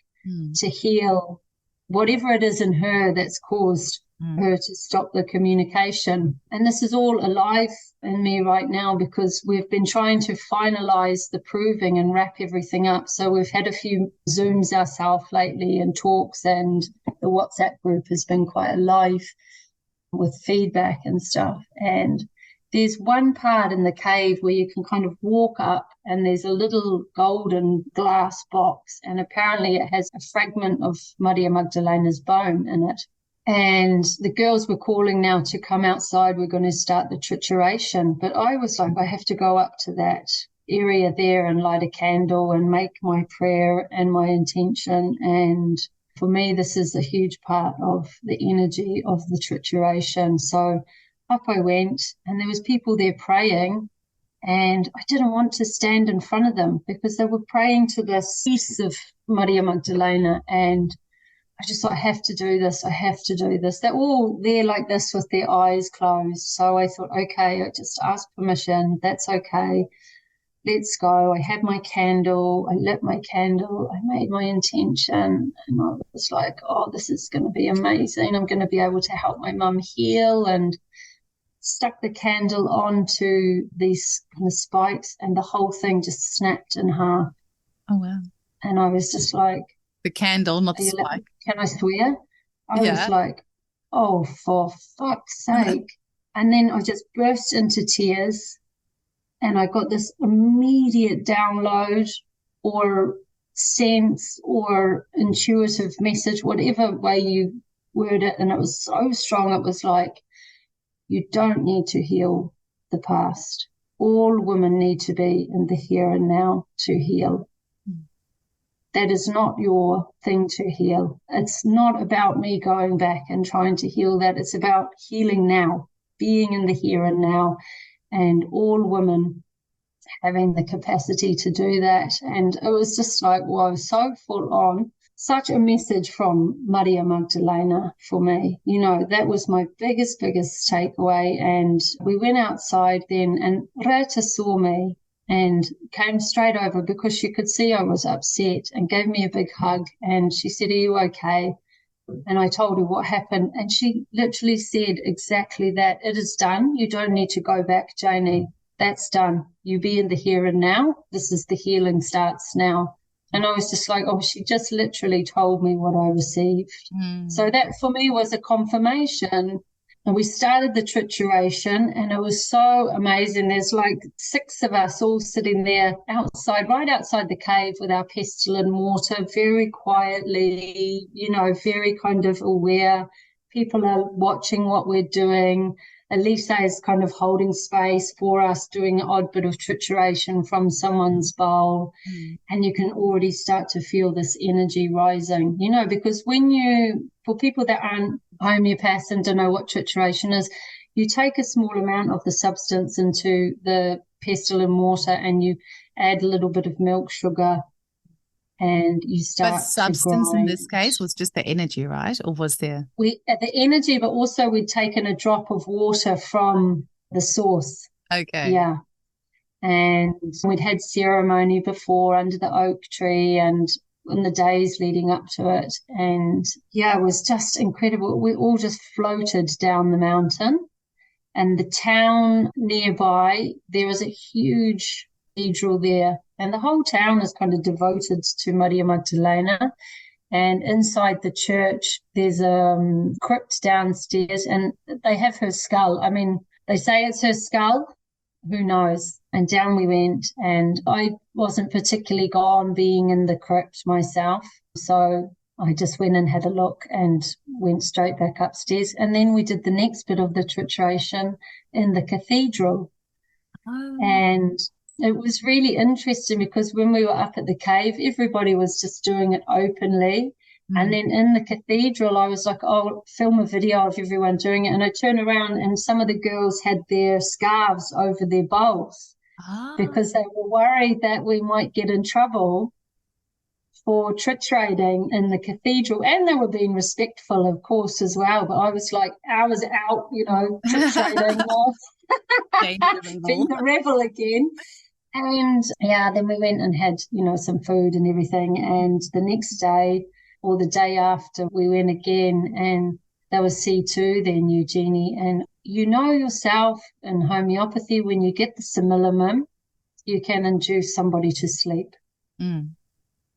to heal whatever it is in her that's caused her to stop the communication. And this is all alive in me right now because we've been trying to finalize the proving and wrap everything up. So we've had a few Zooms ourselves lately and talks, and the WhatsApp group has been quite alive with feedback and stuff. And there's one part in the cave where you can kind of walk up, and there's a little golden glass box, and apparently it has a fragment of Maria Magdalena's bone in it. And the girls were calling now to come outside. We're going to start the trituration. But I was like, I have to go up to that area there and light a candle and make my prayer and my intention. And for me, this is a huge part of the energy of the trituration. So up I went, and there was people there praying, and I didn't want to stand in front of them because they were praying to this piece of Maria Magdalena, and I just thought, I have to do this. I have to do this. They're all there like this with their eyes closed. So I thought, okay, I just asked permission. That's okay. Let's go. I had my candle. I lit my candle. I made my intention. And I was like, oh, this is going to be amazing. I'm going to be able to help my mum heal, and stuck the candle onto these kind of spikes, and the whole thing just snapped in half. Oh, wow. And I was just like, the candle, not the spike. Can I swear? I was like, oh, for fuck's sake. And then I just burst into tears, and I got this immediate download or sense or intuitive message, whatever way you word it. And it was so strong. It was like, you don't need to heal the past. All women need to be in the here and now to heal. That is not your thing to heal. It's not about me going back and trying to heal that. It's about healing now, being in the here and now, and all women having the capacity to do that. And it was just like, wow, so full on. Such a message from Maria Magdalena for me. That was my biggest takeaway. And we went outside then, and Rita saw me and came straight over because she could see I was upset, and gave me a big hug. And she said, are you okay? And I told her what happened. And she literally said exactly that. It is done. You don't need to go back, Janie. That's done. You be in the here and now. This is the healing starts now. And I was just like, oh, she just literally told me what I received. So that for me was a confirmation. And we started the trituration, and it was so amazing. There's like 6 of us all sitting there outside, right outside the cave with our pestle and mortar, very quietly, very kind of aware. People are watching what we're doing. Elisa is kind of holding space for us, doing an odd bit of trituration from someone's bowl. And you can already start to feel this energy rising, because for people that aren't homeopaths and don't know what trituration is, you take a small amount of the substance into the pestle and mortar, and you add a little bit of milk sugar, and you But start to substance in grind. this case was just the energy, right? Or was there? The energy, but also we'd taken a drop of water from the source. Okay. Yeah. And we'd had ceremony before under the oak tree and in the days leading up to it. And yeah, it was just incredible. We all just floated down the mountain. And the town nearby, there is a huge cathedral there. And the whole town is kind of devoted to Maria Magdalena. And inside the church, there's a crypt downstairs, and they have her skull. I mean, they say it's her skull. Who knows? And down we went, and I wasn't particularly gone being in the crypt myself. So I just went and had a look and went straight back upstairs. And then we did the next bit of the trituration in the cathedral. Oh. And it was really interesting because when we were up at the cave, everybody was just doing it openly. And then in the cathedral, I was like, oh, film a video of everyone doing it. And I turned around and some of the girls had their scarves over their bowls because they were worried that we might get in trouble for triturating in the cathedral. And they were being respectful, of course, as well. But I was like, hours out, triturating, being the rebel again. And yeah, then we went and had, some food and everything. And the next day, or the day after, we went again, and that was C2 then, Eugenie. And you know yourself in homeopathy, when you get the similimum, you can induce somebody to sleep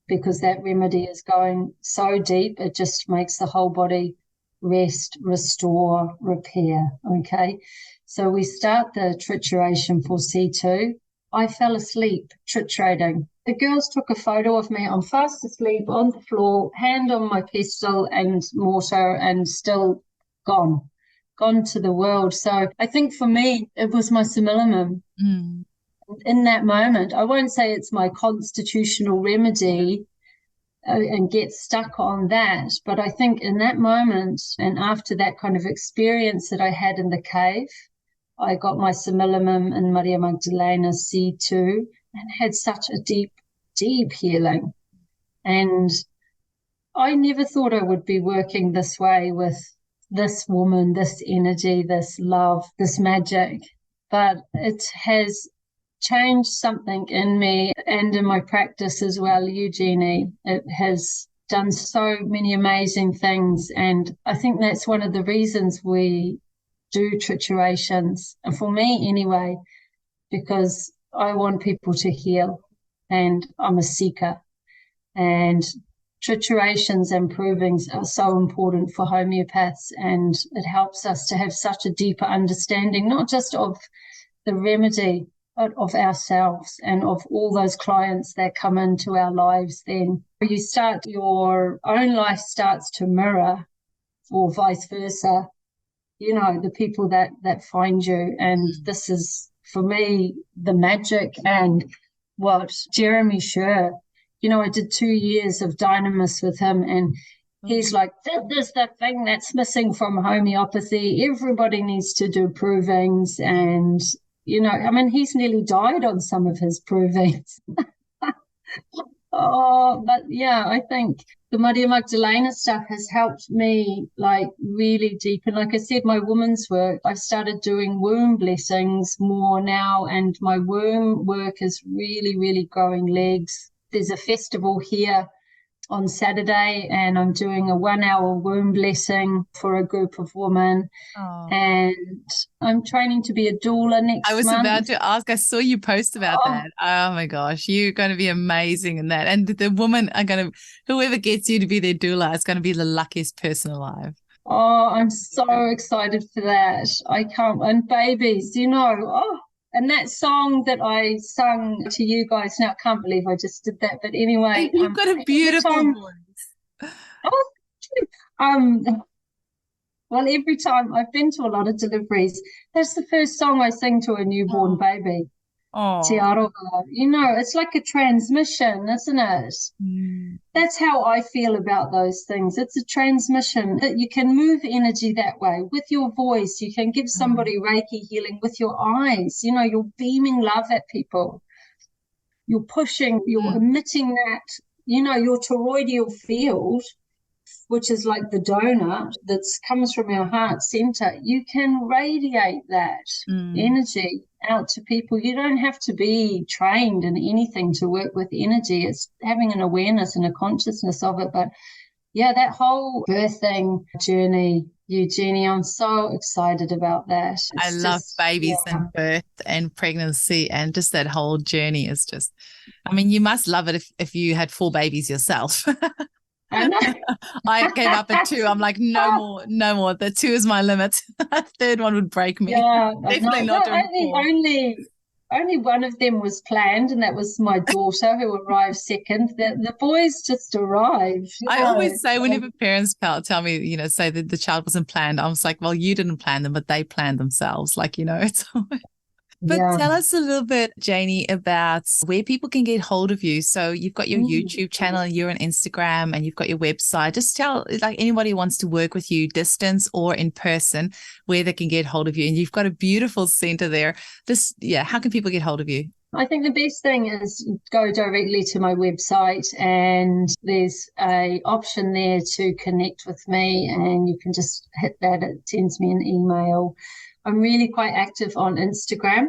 because that remedy is going so deep, it just makes the whole body rest, restore, repair, okay? So we start the trituration for C2. I fell asleep triturating. The girls took a photo of me. I'm fast asleep on the floor, hand on my pestle and mortar, and still gone to the world. So I think for me, it was my similimum. In that moment, I won't say it's my constitutional remedy and get stuck on that, but I think in that moment and after that kind of experience that I had in the cave, I got my similimum and Maria Magdalena C2 and had such a deep, deep healing. And I never thought I would be working this way with this woman, this energy, this love, this magic. But it has changed something in me and in my practice as well, Eugenie. It has done so many amazing things. And I think that's one of the reasons we do triturations, for me anyway, because I want people to heal and I'm a seeker. And triturations and provings are so important for homeopaths, and it helps us to have such a deeper understanding, not just of the remedy, but of ourselves and of all those clients that come into our lives. Then you start, your own life starts to mirror, or vice versa, the people that find you. And this is, for me, the magic. And what Jeremy Sher, I did 2 years of Dynamis with him, and he's like, this is the thing that's missing from homeopathy. Everybody needs to do provings. And, he's nearly died on some of his provings. But yeah, I think the Maria Magdalena stuff has helped me really deep. And like I said, my woman's work, I've started doing womb blessings more now, and my womb work is really, really growing legs. There's a festival here on Saturday, and I'm doing a 1-hour womb blessing for a group of women. And I'm training to be a doula next month. I was about to ask, I saw you post about that. Oh my gosh, you're going to be amazing in that. And the women are going to, whoever gets you to be their doula is going to be the luckiest person alive. Oh, I'm so excited for that. I can't, and babies, and that song that I sung to you guys, now I can't believe I just did that. But anyway. You've got a beautiful voice. Well, every time I've been to a lot of deliveries, that's the first song I sing to a newborn baby. Te aroha. It's like a transmission, isn't it? That's how I feel about those things. It's a transmission that you can move energy that way with your voice. You can give somebody Reiki healing with your eyes. You're beaming love at people. You're pushing, you're emitting that your toroidal field, which is like the donut that comes from your heart center, you can radiate that energy out to people. You don't have to be trained in anything to work with energy. It's having an awareness and a consciousness of it. But yeah, that whole birthing journey, Eugenie, I'm so excited about that. I love babies and birth and pregnancy, and just that whole journey is just, I mean, you must love it if you had 4 babies yourself. I know. I came up at 2. I'm like, no more. The 2 is my limit. A third one would break me. Yeah, Definitely not doing 4. Only one of them was planned, and that was my daughter who arrived second. The boys just arrived. I always say, whenever parents tell me, say that the child wasn't planned, I was like, well, you didn't plan them, but they planned themselves. Like, it's always... But tell us a little bit, Janie, about where people can get hold of you. So you've got your YouTube channel, you're on Instagram, and you've got your website. Just tell, like, anybody who wants to work with you, distance or in person, where they can get hold of you. And you've got a beautiful center there. How can people get hold of you? I think the best thing is go directly to my website, and there's a option there to connect with me, and you can just hit that. It sends me an email. I'm really quite active on Instagram,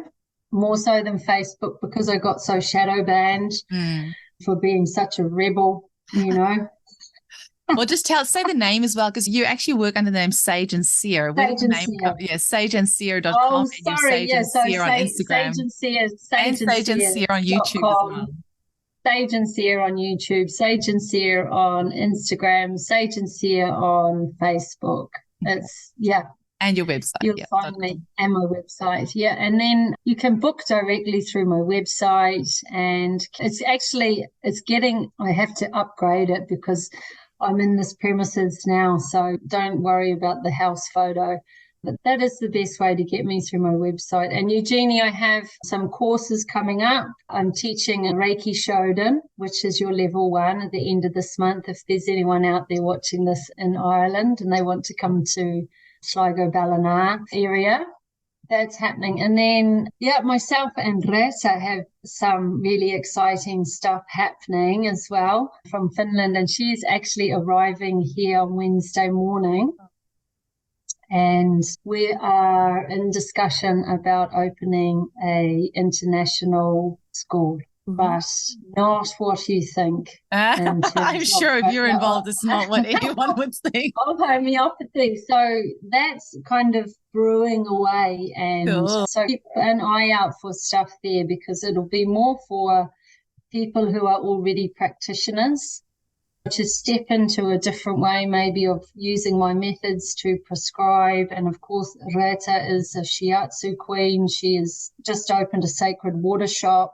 more so than Facebook, because I got so shadow banned for being such a rebel, Well, just say the name as well, because you actually work under the name Sage and Seer. Where the name come? Yeah, sageandseer.com. Oh, sorry. Sage and Seer on Instagram. Sage and Seer on YouTube as well. Sage and Seer on YouTube, Sage and Seer on Instagram, Sage and Seer on Facebook. And your website. You'll find me and my website. Yeah. And then you can book directly through my website. And I have to upgrade it because I'm in this premises now. So don't worry about the house photo. But that is the best way to get me through my website. And Eugenie, I have some courses coming up. I'm teaching a Reiki Shodan, which is your level 1 at the end of this month. If there's anyone out there watching this in Ireland and they want to come to Sligo Ballina area, that's happening. And then, myself and Rita have some really exciting stuff happening as well from Finland. And she's actually arriving here on Wednesday morning. And we are in discussion about opening a international school, but not what you think. I'm sure if you're involved, it's not what anyone would think. Of homeopathy. So that's kind of brewing away. And So keep an eye out for stuff there, because it'll be more for people who are already practitioners to step into a different way, maybe, of using my methods to prescribe. And of course, Rita is a shiatsu queen. She has just opened a sacred water shop.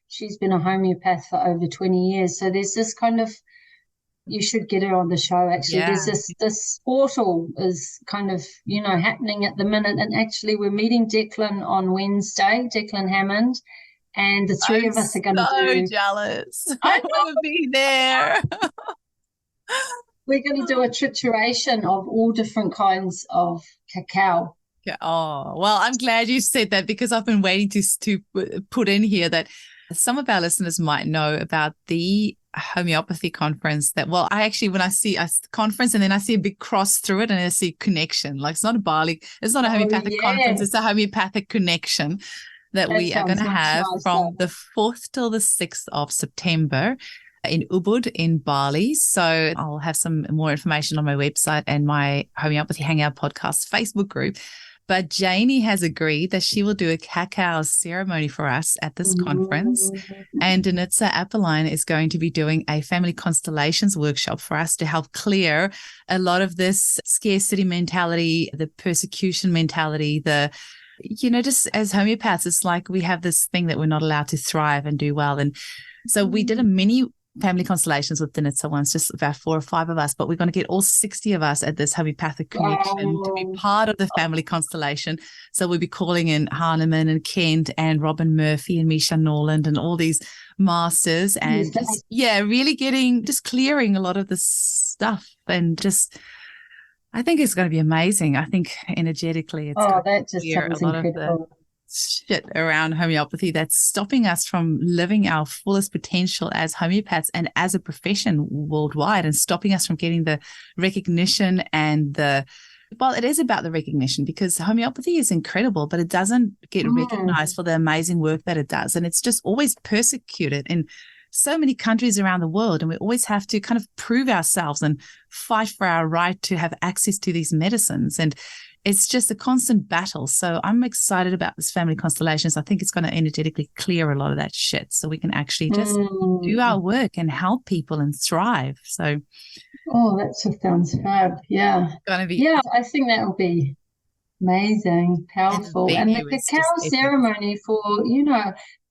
She's been a homeopath for over 20 years. So there's this kind of, you should get her on the show, actually. Yeah. There's this portal is kind of, happening at the minute. And actually, we're meeting Declan on Wednesday, Declan Hammond. And the three of us are going to do... jealous. I want to be there. We're going to do a trituration of all different kinds of cacao. Oh, well, I'm glad you said that, because I've been waiting to put in here that some of our listeners might know about the homeopathy conference that, well, I actually, when I see a conference and then I see a big cross through it and I see connection, like it's not a homeopathic conference, it's a homeopathic connection that we are going to have from the 4th till the 6th of September in Ubud in Bali. So I'll have some more information on my website and my Homeopathy Hangout podcast Facebook group. But Janie has agreed that she will do a cacao ceremony for us at this conference. And Danitza Appeline is going to be doing a family constellations workshop for us to help clear a lot of this scarcity mentality, the persecution mentality, just as homeopaths, it's like we have this thing that we're not allowed to thrive and do well. And so we did a mini family constellations with Danitza once, just about 4 or 5 of us, but we're going to get all 60 of us at this homeopathic connection to be part of the family constellation. So we'll be calling in Hahnemann and Kent and Robin Murphy and Misha Norland and all these masters, and really clearing a lot of this stuff, and just, I think it's going to be amazing. I think energetically, it's that just sounds incredible. shit around homeopathy that's stopping us from living our fullest potential as homeopaths and as a profession worldwide, and stopping us from getting the recognition and well, it is about the recognition, because homeopathy is incredible, but it doesn't get recognized for the amazing work that it does. And it's just always persecuted in so many countries around the world. And we always have to kind of prove ourselves and fight for our right to have access to these medicines. And it's just a constant battle. So I'm excited about this family constellations. I think it's going to energetically clear a lot of that shit, so we can actually just do our work and help people and thrive. So, oh, that just sounds fab. Yeah. Gonna be, yeah, I think that will be amazing, powerful. And the cacao ceremony for,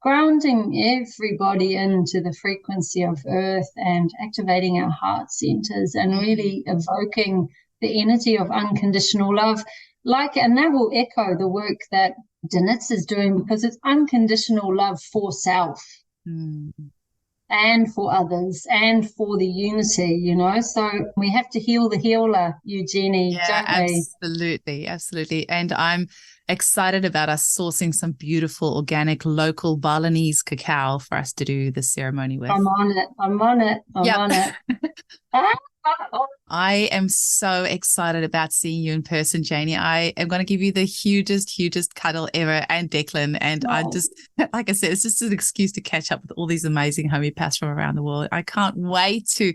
grounding everybody into the frequency of earth and activating our heart centers and really evoking the energy of unconditional love. And that will echo the work that Danitza is doing, because it's unconditional love for self and for others and for the unity, So we have to heal the healer, Eugenie, don't we? Absolutely. And I'm excited about us sourcing some beautiful, organic, local Balinese cacao for us to do the ceremony with. I'm on it. I'm on it. I am so excited about seeing you in person, Janie. I am going to give you the hugest cuddle ever, and Declan. And I just, like I said, it's just an excuse to catch up with all these amazing homeopaths from around the world. I can't wait to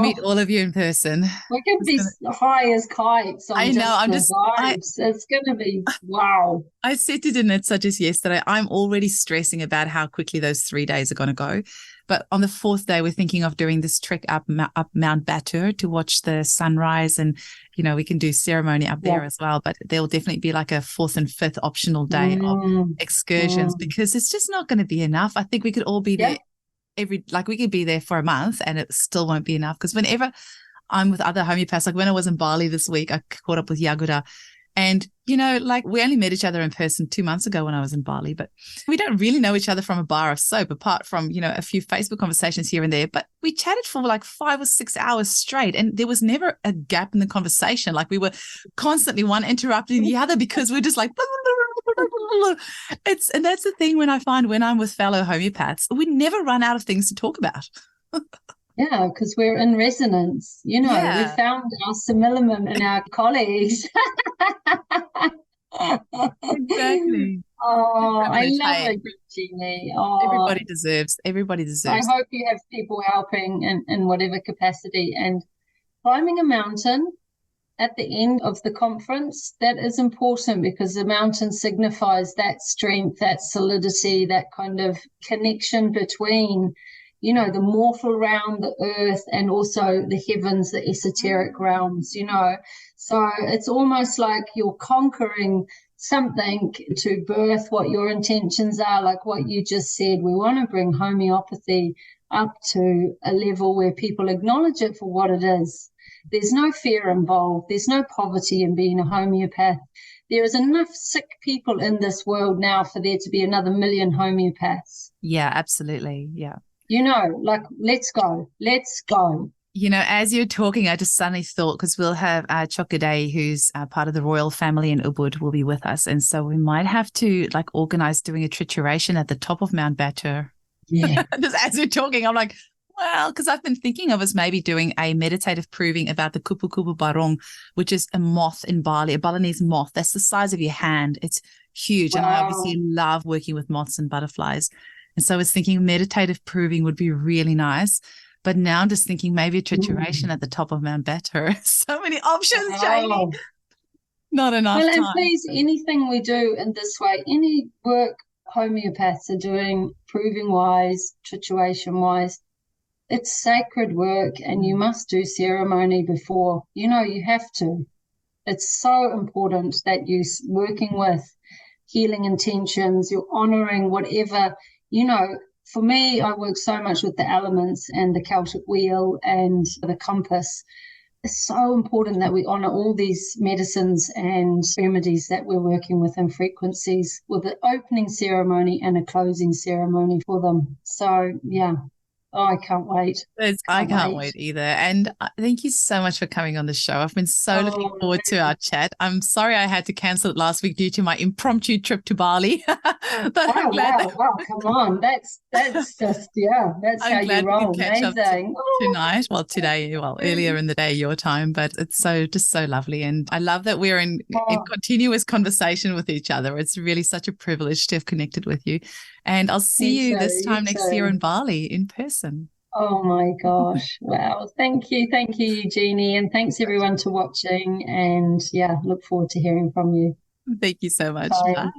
meet all of you in person. We can be high as kites. I know. It's going to be wow. I said to Danitza just yesterday, I'm already stressing about how quickly those 3 days are going to go. But on the 4th day, we're thinking of doing this trek up Mount Batur to watch the sunrise. And, we can do ceremony up there as well. But there'll definitely be like a 4th and 5th optional day of excursions, because it's just not going to be enough. I think we could all be there we could be there for a month and it still won't be enough. Because whenever I'm with other homeopaths, like when I was in Bali this week, I caught up with Yagura. And, we only met each other in person 2 months ago when I was in Bali, but we don't really know each other from a bar of soap, apart from, a few Facebook conversations here and there. But we chatted for like 5 or 6 hours straight, and there was never a gap in the conversation. Like we were constantly one interrupting the other, because we're just like, and that's the thing when I'm with fellow homeopaths, we never run out of things to talk about. Yeah, because we're in resonance. We found our similimum in our colleagues. Exactly. Oh, I love it, Jeannie. Oh, everybody deserves. I hope you have people helping in whatever capacity. And climbing a mountain at the end of the conference, that is important, because the mountain signifies that strength, that solidity, that kind of connection between the mortal realm, the earth, and also the heavens, the esoteric realms, So it's almost like you're conquering something to birth what your intentions are, like what you just said. We want to bring homeopathy up to a level where people acknowledge it for what it is. There's no fear involved. There's no poverty in being a homeopath. There is enough sick people in this world now for there to be another 1 million homeopaths. Yeah, absolutely. Yeah. Let's go. As you're talking, I just suddenly thought, because we'll have Chokadei, who's part of the royal family in Ubud, will be with us. And so we might have to organize doing a trituration at the top of Mount Batur. Yeah. Just as we're talking, I'm like, well, because I've been thinking of us maybe doing a meditative proving about the kupu-kupu barong, which is a moth in Bali, a Balinese moth. That's the size of your hand. It's huge. Wow. And I obviously love working with moths and butterflies. And so I was thinking meditative proving would be really nice. But now I'm just thinking maybe a trituration at the top of Mount Batur. So many options, Janie. Not enough time. And please, anything we do in this way, any work homeopaths are doing, proving-wise, trituration-wise, it's sacred work, and you must do ceremony before. You have to. It's so important that you're working with healing intentions, you're honoring whatever, For me, I work so much with the elements and the Celtic wheel and the compass. It's so important that we honor all these medicines and remedies that we're working with and frequencies, with an opening ceremony and a closing ceremony for them. So, yeah. Oh, I can't wait. I Can't can't wait. wait either. And thank you so much for coming on the show. I've been so looking Oh, forward to our chat. I'm sorry I had to cancel it last week due to my impromptu trip to Bali, but oh wow, wow, come on. That's just yeah, that's how I'm you glad we could roll. catch up Amazing. Oh, tonight. Well, today, earlier in the day, your time, but it's just so lovely. And I love that we're in oh, continuous conversation with each other. It's really such a privilege to have connected with you. And I'll me see you too, this you time next year too. in Bali in person. Oh my gosh. Wow. Thank you, Eugenie, and thanks everyone to watching. And yeah, look forward to hearing from you. Thank you so much. Bye. Bye.